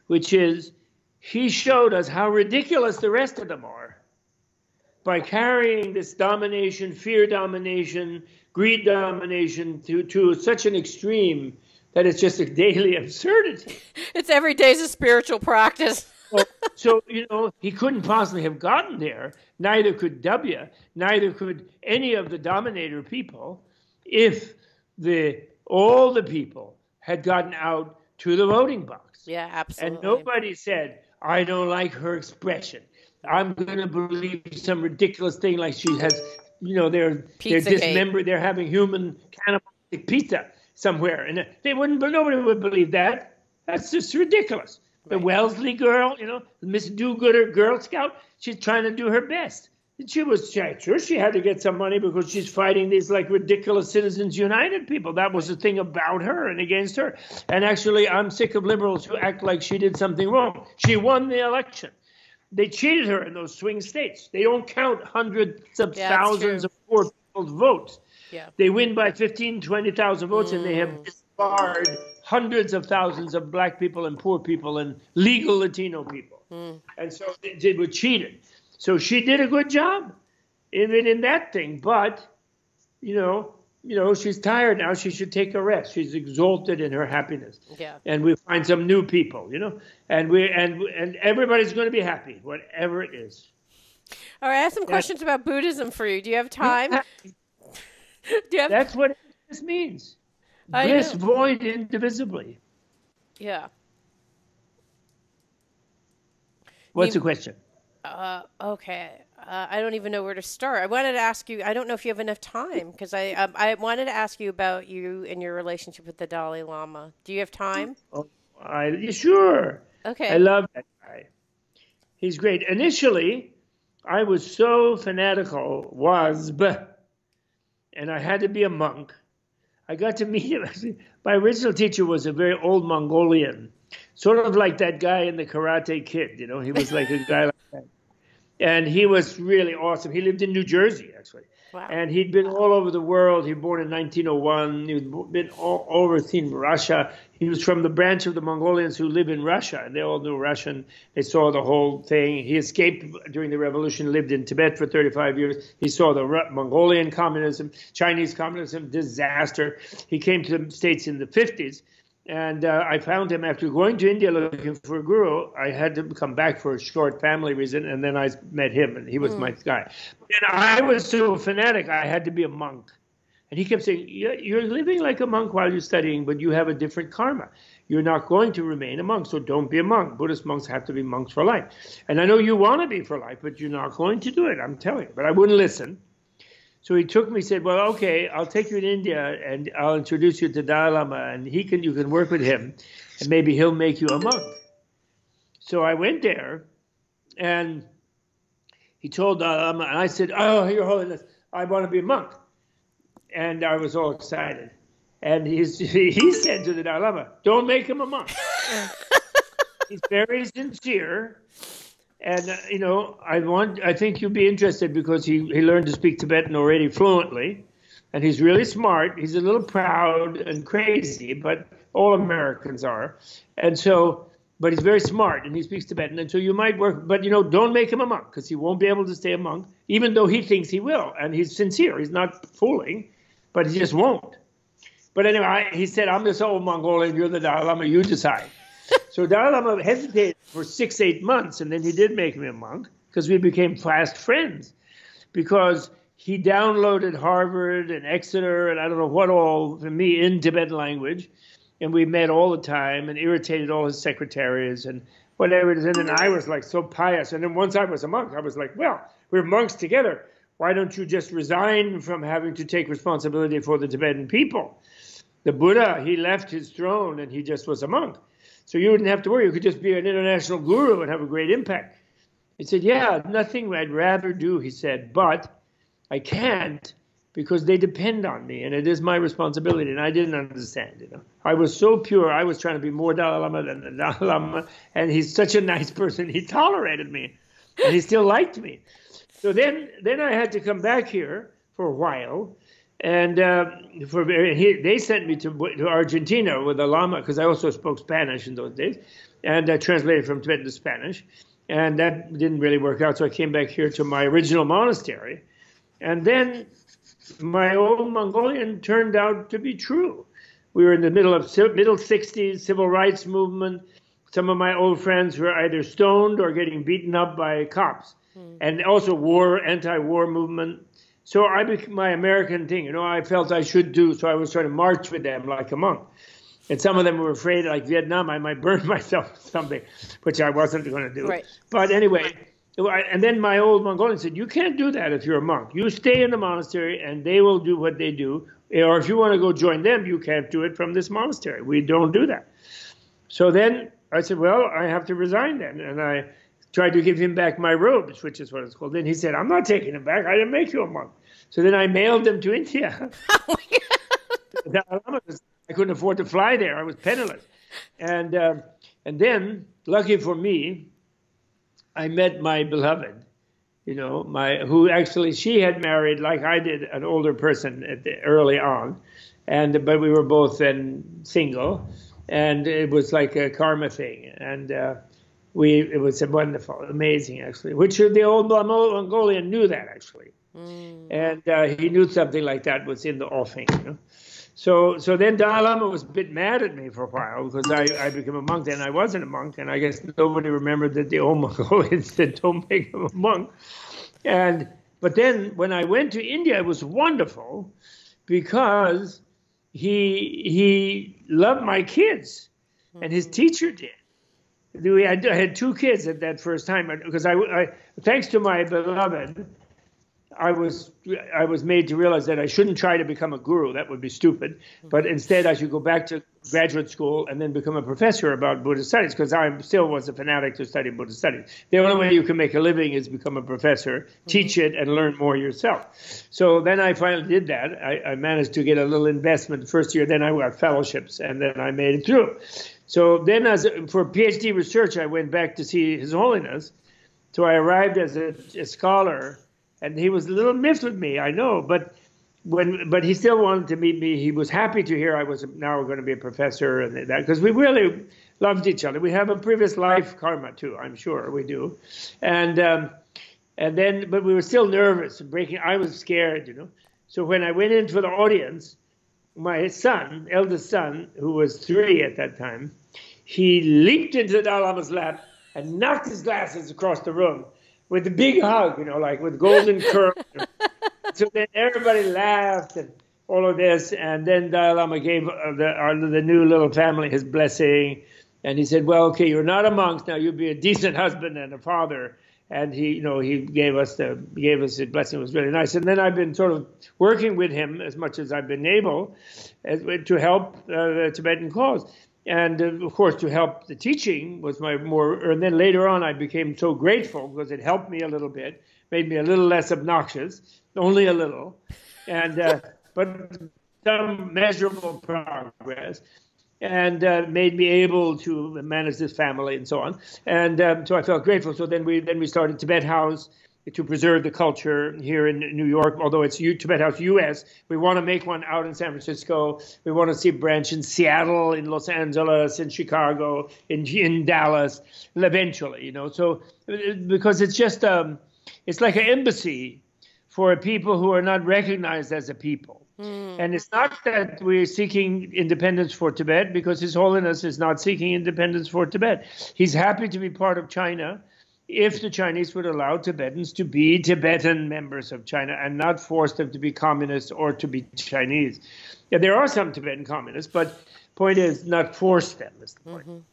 which is he showed us how ridiculous the rest of them are by carrying this domination, fear domination, greed domination to such an extreme that it's just a daily absurdity. It's every day's a spiritual practice. So, he couldn't possibly have gotten there. Neither could W. Neither could any of the dominator people if all the people had gotten out to the voting box. Yeah, absolutely. And nobody said, I don't like her expression. I'm going to believe some ridiculous thing like she has, they're dismembered, they're having human cannibalistic pizza somewhere. And nobody would believe that. That's just ridiculous. The Wellesley girl, Miss Do-Gooder Girl Scout, she's trying to do her best. Sure she had to get some money because she's fighting these ridiculous Citizens United people. That was the thing about her and against her. And actually, I'm sick of liberals who act like she did something wrong. She won the election. They cheated her in those swing states. They don't count hundreds of thousands of poor people's votes. Yeah. They win by 15, 20,000 votes, and they have disbarred hundreds of thousands of black people and poor people and legal Latino people. And so they were cheated. So she did a good job even in that thing. But, she's tired now. She should take a rest. She's exalted in her happiness. Yeah. And we find some new people, and everybody's going to be happy, whatever it is. All right, I have some questions about Buddhism for you. Do you have time? That's what this means. Bliss void indivisibly. Yeah. What's the question? Okay. I don't even know where to start. I wanted to ask you, I don't know if you have enough time, because I wanted to ask you about you and your relationship with the Dalai Lama. Do you have time? Oh, sure. Okay. I love that guy. He's great. Initially, I was so fanatical, and I had to be a monk. I got to meet him. My original teacher was a very old Mongolian, sort of like that guy in the Karate Kid. He was like a guy like that. And he was really awesome. He lived in New Jersey, actually. Wow. And he'd been all over the world. He was born in 1901. He'd been all overseen Russia. He was from the branch of the Mongolians who live in Russia, and they all knew Russian. They saw the whole thing. He escaped during the revolution, lived in Tibet for 35 years. He saw the Mongolian communism, Chinese communism, disaster. He came to the States in the 50s. And I found him after going to India looking for a guru. I had to come back for a short family reason, and then I met him, and he was my guy. And I was so fanatic, I had to be a monk. And he kept saying, you're living like a monk while you're studying, but you have a different karma. You're not going to remain a monk, so don't be a monk. Buddhist monks have to be monks for life. And I know you want to be for life, but you're not going to do it, I'm telling you. But I wouldn't listen. So he took me, said, well, okay, I'll take you to India and I'll introduce you to Dali Lama, and you can work with him, and maybe he'll make you a monk. So I went there, and he told Dali Lama, and I said, oh, Your Holiness, I want to be a monk. And I was all excited. And he said to the Dalai Lama, don't make him a monk. He's very sincere. And, I think you'd be interested because he learned to speak Tibetan already fluently. And he's really smart. He's a little proud and crazy, but all Americans are. And so, but he's very smart and he speaks Tibetan. And so you might work, but don't make him a monk because he won't be able to stay a monk, even though he thinks he will. And he's sincere. He's not fooling, but he just won't. But anyway, he said, I'm this old Mongolian, you're the Dalai Lama, you decide. So Dalai Lama hesitated for 6-8 months, and then he did make me a monk because we became fast friends. Because he downloaded Harvard and Exeter and I don't know what all for me in Tibetan language. And we met all the time and irritated all his secretaries and whatever it is. And then I was like so pious. And then once I was a monk, I was like, well, we're monks together. Why don't you just resign from having to take responsibility for the Tibetan people? The Buddha, he left his throne and he just was a monk. So you wouldn't have to worry. You could just be an international guru and have a great impact. He said, yeah, nothing I'd rather do, he said, but I can't because they depend on me and it is my responsibility. And I didn't understand, I was so pure. I was trying to be more Dalai Lama than the Dalai Lama. And he's such a nice person. He tolerated me and he still liked me. So then I had to come back here for a while. And they sent me to Argentina with the Lama because I also spoke Spanish in those days. And I translated from Tibetan to Spanish. And that didn't really work out. So I came back here to my original monastery. And then my old Mongolian turned out to be true. We were in the middle 60s, civil rights movement. Some of my old friends were either stoned or getting beaten up by cops. And also anti-war movement. So I became my American thing, I felt I should do. So I was trying to march with them like a monk. And some of them were afraid, like Vietnam, I might burn myself or something, which I wasn't going to do. Right. But anyway, and then my old Mongolian said, you can't do that if you're a monk. You stay in the monastery and they will do what they do. Or if you want to go join them, you can't do it from this monastery. We don't do that. So then I said, well, I have to resign then. And I tried to give him back my robes, which is what it's called. Then he said, I'm not taking them back. I didn't make you a monk. So then I mailed them to India. Oh my God. I couldn't afford to fly there. I was penniless. And then, lucky for me, I met my beloved, who actually, she had married, like I did, an older person early on. But we were both then single. And it was like a karma thing. And it was wonderful, amazing, actually. Which the old Mongolian knew that, actually. And he knew something like that was in the offing, So then Dalai Lama was a bit mad at me for a while because I became a monk. Then I wasn't a monk, and I guess nobody remembered that the old Mongolians said, don't make him a monk. But then when I went to India, it was wonderful because he loved my kids, and his teacher did. I had 2 kids at that first time because I thanks to my beloved, I was made to realize that I shouldn't try to become a guru. That would be stupid. But instead, I should go back to graduate school and then become a professor about Buddhist studies because I still was a fanatic to study Buddhist studies. The only way you can make a living is become a professor, teach it, and learn more yourself. So then I finally did that. I managed to get a little investment the first year. Then I got fellowships, and then I made it through. So then for PhD research, I went back to see His Holiness. So I arrived as a scholar. And he was a little miffed with me, I know, but he still wanted to meet me. He was happy to hear I was now going to be a professor and that because we really loved each other. We have a previous life karma too, I'm sure we do, but we were still nervous and breaking. I was scared, So when I went in for the audience, my son, eldest son, who was 3 at that time, he leaped into the Dalai Lama's lap and knocked his glasses across the room. With a big hug, like with golden curls. So then everybody laughed and all of this. And then Dalai Lama gave the new little family his blessing. And he said, well, okay, you're not a monk. Now you'll be a decent husband and a father. And he gave us his blessing. It was really nice. And then I've been sort of working with him as much as I've been able to help the Tibetan cause. And of course, to help the teaching was and then later on, I became so grateful because it helped me a little bit, made me a little less obnoxious, only a little, but some measurable progress, and made me able to manage this family and so on. And so I felt grateful. So then we started Tibet House, to preserve the culture here in New York, although it's Tibet House US. We want to make one out in San Francisco. We want to see a branch in Seattle, in Los Angeles, in Chicago, in Dallas, eventually, you know. So because it's just it's like an embassy for people who are not recognized as a people. And it's not that we're seeking independence for Tibet, because His Holiness is not seeking independence for Tibet. He's happy to be part of China if the Chinese would allow Tibetans to be Tibetan members of China and not force them to be communists or to be Chinese. Yeah, there are some Tibetan communists, but point is not force them is the point.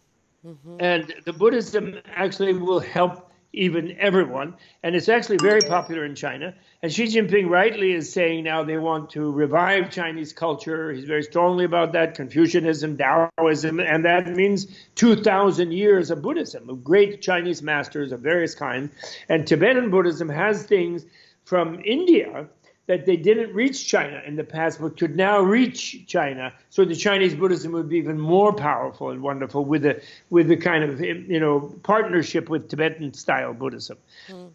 And the Buddhism actually will help even everyone, and it's actually very popular in China. And Xi Jinping rightly is saying now they want to revive Chinese culture. He's very strongly about that, Confucianism, Taoism, and that means 2,000 years of Buddhism, of great Chinese masters of various kinds. And Tibetan Buddhism has things from India that they didn't reach China in the past, but could now reach China. So the Chinese Buddhism would be even more powerful and wonderful with the kind of, you know, partnership with Tibetan style Buddhism.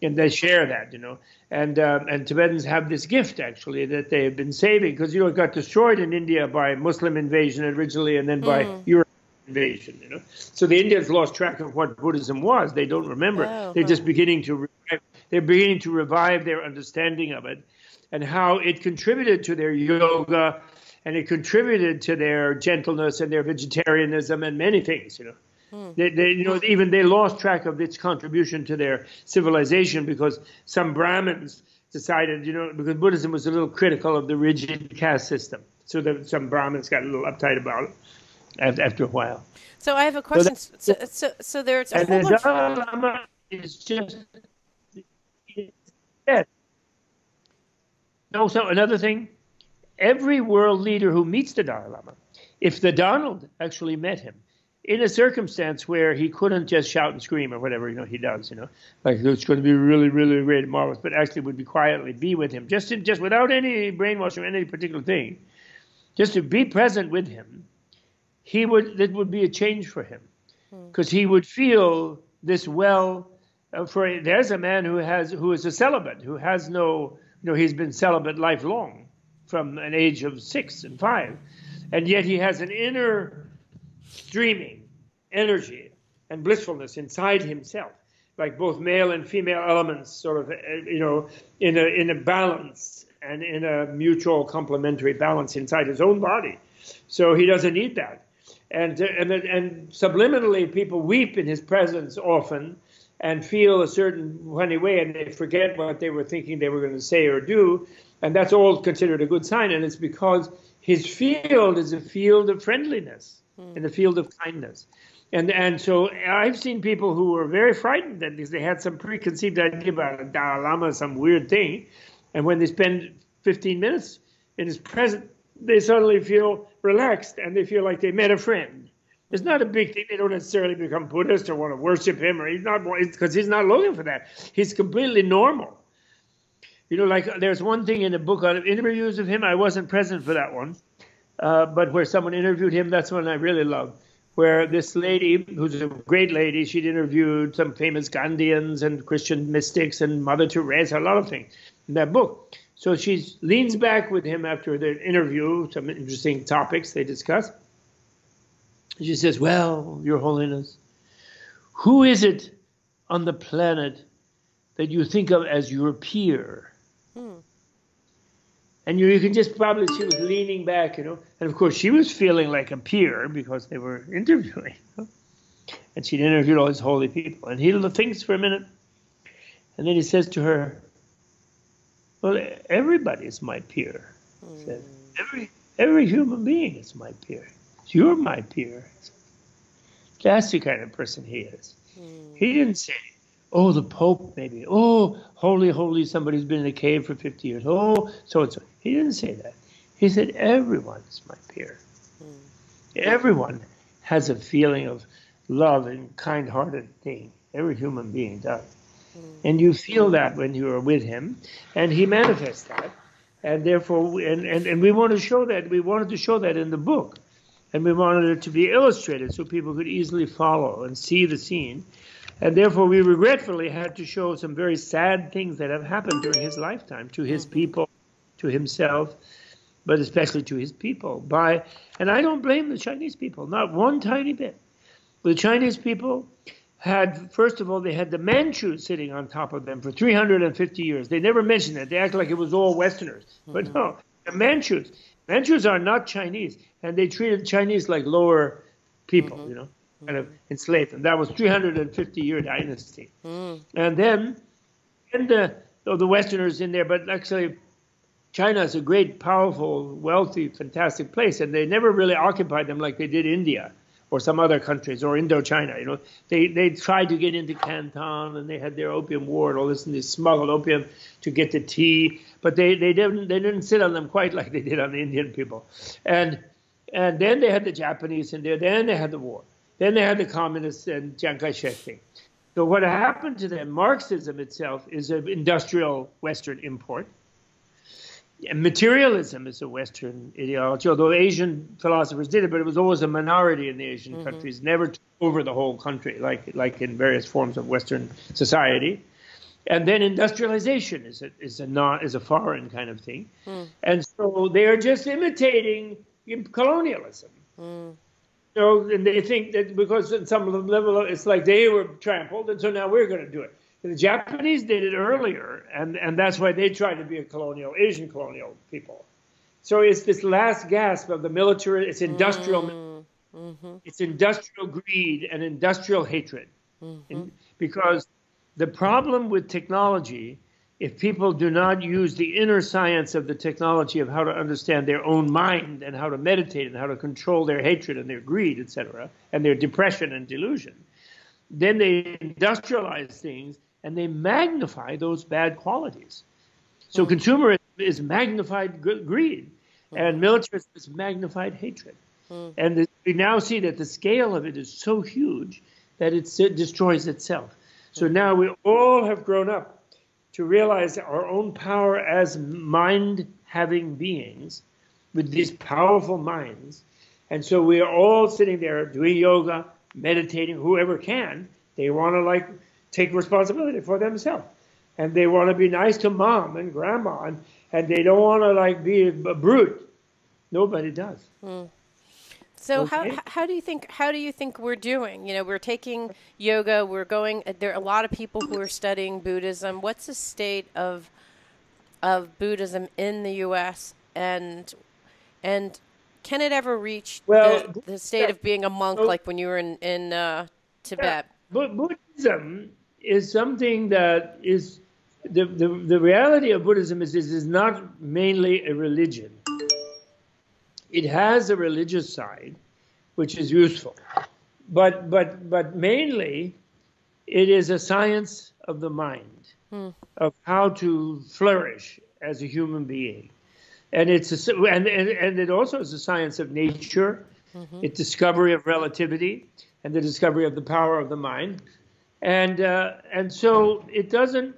And they share that, you know. And Tibetans have this gift, actually, that they have been saving, because, you know, it got destroyed in India by Muslim invasion originally, and then by European invasion, you know. So the Indians lost track of what Buddhism was. They don't remember. They're just beginning to revive their understanding of it, and how it contributed to their yoga, and it contributed to their gentleness and their vegetarianism and many things, you know. You know, even they lost track of its contribution to their civilization, because some Brahmins decided, you know, because Buddhism was a little critical of the rigid caste system. So that some Brahmins got a little uptight about it after a while. So I have a question. So there's a whole bunch. Dalai Lama is just dead. No, so another thing, every world leader who meets the Dalai Lama, if the Donald actually met him in a circumstance where he couldn't just shout and scream or whatever, you know, he does, you know, like it's going to be really, really great and marvelous, but actually would be quietly be with him, just without any brainwash or any particular thing, just to be present with him, that would be a change for him, because he would feel this there's a man who is a celibate, who has no, you know, he's been celibate lifelong from an age of 6 and 5. And yet he has an inner streaming energy and blissfulness inside himself, like both male and female elements sort of, you know, in a balance and in a mutual complementary balance inside his own body. So he doesn't need that. And subliminally people weep in his presence often, and feel a certain funny way, and they forget what they were thinking they were going to say or do, and that's all considered a good sign, and it's because his field is a field of friendliness and a field of kindness. And so I've seen people who were very frightened that they had some preconceived idea about a Dalai Lama, some weird thing, and when they spend 15 minutes in his presence, they suddenly feel relaxed, and they feel like they met a friend. It's not a big thing. They don't necessarily become Buddhist or want to worship him, or because he's not looking for that. He's completely normal. You know, like there's one thing in a book out of interviews of him. I wasn't present for that one, but where someone interviewed him, that's one I really love. Where this lady, who's a great lady, she'd interviewed some famous Gandhians and Christian mystics and Mother Teresa, a lot of things in that book. So she leans back with him after the interview, some interesting topics they discuss. She says, well, Your Holiness, who is it on the planet that you think of as your peer? And you can just probably, she was leaning back, you know. And of course, she was feeling like a peer because they were interviewing. You know? And she'd interviewed all these holy people. And he thinks for a minute. And then he says to her, well, everybody is my peer. He said, every human being is my peer. You're my peer. That's the kind of person he is. He didn't say, oh, the Pope maybe. Oh, holy, somebody's been in a cave for 50 years. Oh, so-and-so. He didn't say that. He said, everyone is my peer. Everyone has a feeling of love and kind-hearted thing. Every human being does. And you feel that when you are with him, and he manifests that. And therefore, and we want to show that. We wanted to show that in the book. And we wanted it to be illustrated so people could easily follow and see the scene. And therefore, we regretfully had to show some very sad things that have happened during his lifetime to his people, to himself, but especially to his people. And I don't blame the Chinese people, not one tiny bit. The Chinese people had, first of all, they had the Manchus sitting on top of them for 350 years. They never mentioned that. They act like it was all Westerners. But no, the Manchus. Manchus are not Chinese, and they treated Chinese like lower people, you know, kind of enslaved them. That was 350-year dynasty. And then the Westerners in there, but actually China is a great, powerful, wealthy, fantastic place, and they never really occupied them like they did India or some other countries, or Indochina. You know, they tried to get into Canton, and they had their opium war and all this, and they smuggled opium to get the tea, but they didn't sit on them quite like they did on the Indian people. And then they had the Japanese in there. Then they had the war. Then they had the communists and Chiang Kai-shek thing. So what happened to them? Marxism itself is an industrial Western import. And materialism is a Western ideology, although Asian philosophers did it, but it was always a minority in the Asian countries, never took over the whole country, like in various forms of Western society. And then industrialization is a foreign kind of thing. And so they are just imitating colonialism. So, and they think that because at some level it's like they were trampled, and so now we're going to do it. The Japanese did it earlier, and that's why they tried to be a Asian colonial people. So it's this last gasp of the military, it's industrial, it's industrial greed and industrial hatred. Because the problem with technology, if people do not use the inner science of the technology of how to understand their own mind and how to meditate and how to control their hatred and their greed, etc., and their depression and delusion, then they industrialize things and they magnify those bad qualities. So consumerism is magnified greed, and militarism is magnified hatred. And we now see that the scale of it is so huge that it destroys itself. So now we all have grown up to realize our own power as mind-having beings with these powerful minds. And so we are all sitting there doing yoga, meditating, whoever can. They want to take responsibility for themselves. And they want to be nice to mom and grandma, and they don't want to be a brute. Nobody does. So how do you think we're doing? You know, we're taking yoga, we're going, there are a lot of people who are studying Buddhism. What's the state of Buddhism in the US, and can it ever reach the state of being a monk like when you were in Tibet? Yeah. Buddhism is something that is the reality of Buddhism is not mainly a religion. It has a religious side, which is useful, but mainly it is a science of the mind, of how to flourish as a human being, and it also is a science of nature, its discovery of relativity, and the discovery of the power of the mind. And so it doesn't,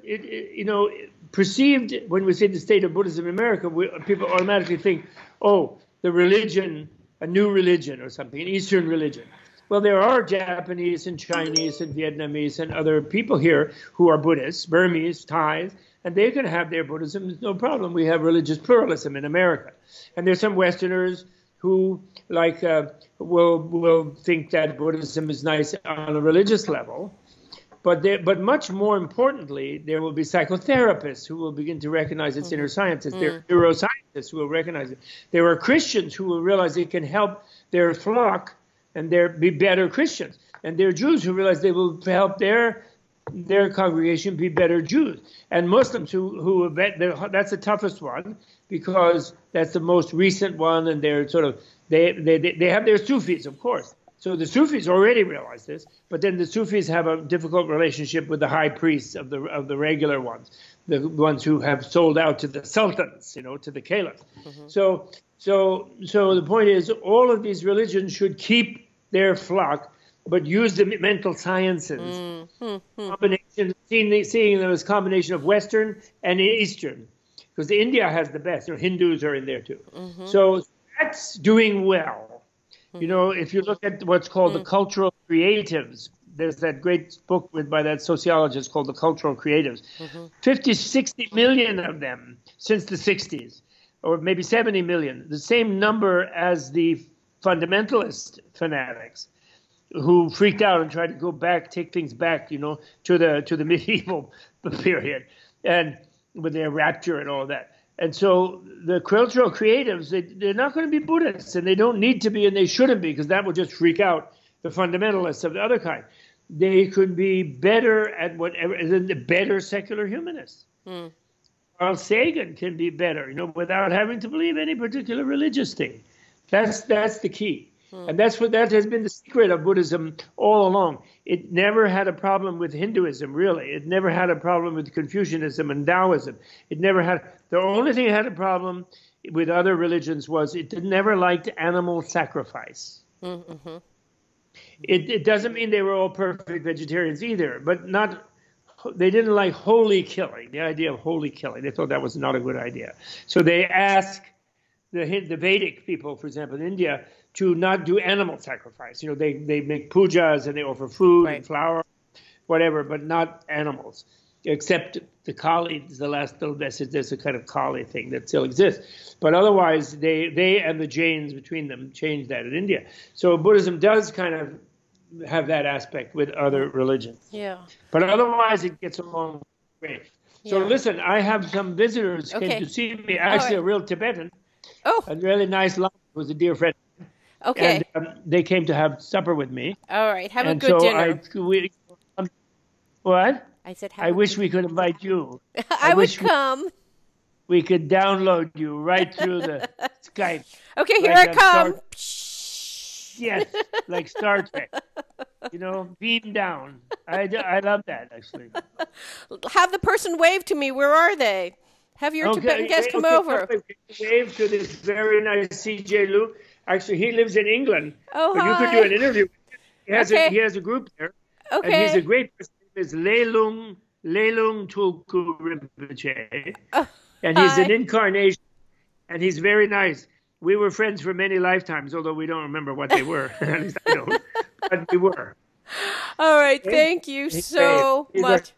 perceived, when we say the state of Buddhism in America, people automatically think, oh, the religion, a new religion or something, an Eastern religion. Well, there are Japanese and Chinese and Vietnamese and other people here who are Buddhists, Burmese, Thais, and they can have their Buddhism, there's no problem. We have religious pluralism in America. And there's some Westerners who will think that Buddhism is nice on a religious level. But much more importantly, there will be psychotherapists who will begin to recognize its inner sciences. There are neuroscientists who will recognize it. There are Christians who will realize it can help their flock and be better Christians. And there are Jews who realize they will help their congregation be better Jews. And Muslims who that's the toughest one, because that's the most recent one, and they're they have their Sufis, of course. So the Sufis already realize this, but then the Sufis have a difficult relationship with the high priests of the regular ones, the ones who have sold out to the sultans, to the caliphs. So the point is, all of these religions should keep their flock, but use the mental sciences, combination, seeing them as a combination of Western and Eastern, because India has the best. Hindus are in there too. So that's doing well. If you look at what's called the cultural creatives there's that great book by that sociologist called The Cultural Creatives. 50, 60 million of them since the 60s, or maybe 70 million, the same number as the fundamentalist fanatics who freaked out and tried to go back, take things back, to the medieval period, and with their rapture and all that. And so the cultural creatives, they're not going to be Buddhists, and they don't need to be, and they shouldn't be, because that would just freak out the fundamentalists of the other kind. They could be better at whatever, than the better secular humanists. Carl Sagan can be better, without having to believe any particular religious thing. That's the key. And that has been the secret of Buddhism all along. It never had a problem with Hinduism, really. It never had a problem with Confucianism and Taoism. The only thing it had a problem with other religions was it never liked animal sacrifice. It doesn't mean they were all perfect vegetarians either, but they didn't like holy killing, the idea of holy killing. They thought that was not a good idea. So they asked the Vedic people, for example, in India, to not do animal sacrifice. They make pujas and they offer food and flour, whatever, but not animals, except the Kali is the last little message. There's a kind of Kali thing that still exists. But otherwise, they and the Jains between them changed that in India. So Buddhism does kind of have that aspect with other religions. Yeah. But otherwise, it gets along great. So listen, I have some visitors came to see me, actually a real Tibetan. A really nice Lama who's a dear friend. Okay. And they came to have supper with me. All right. Have a good dinner. What? I said, I wish we could invite you. I would come. We could download you right through the Skype. Okay, here I come. Yes, like Star Trek. Beam down. I love that, actually. Have the person wave to me. Where are they? Have your Tibetan guest come over. Wave to this very nice CJ Lu. Actually, he lives in England. Oh, but hi. You could do an interview. He has a group there. Okay. And he's a great person. His Lelung Tulku Rinpoche. And he's an incarnation. And he's very nice. We were friends for many lifetimes, although we don't remember what they were. At least I don't. But we were. All right. Thank you so much.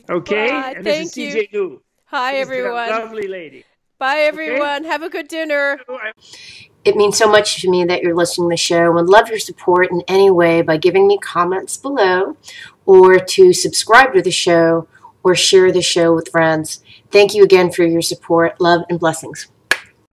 Okay? Bye. And Thank this is CJ Lu. Hi, everyone. Lovely lady. Bye, everyone. Okay? Have a good dinner. It means so much to me that you're listening to the show. I would love your support in any way by giving me comments below, or to subscribe to the show, or share the show with friends. Thank you again for your support. Love and blessings.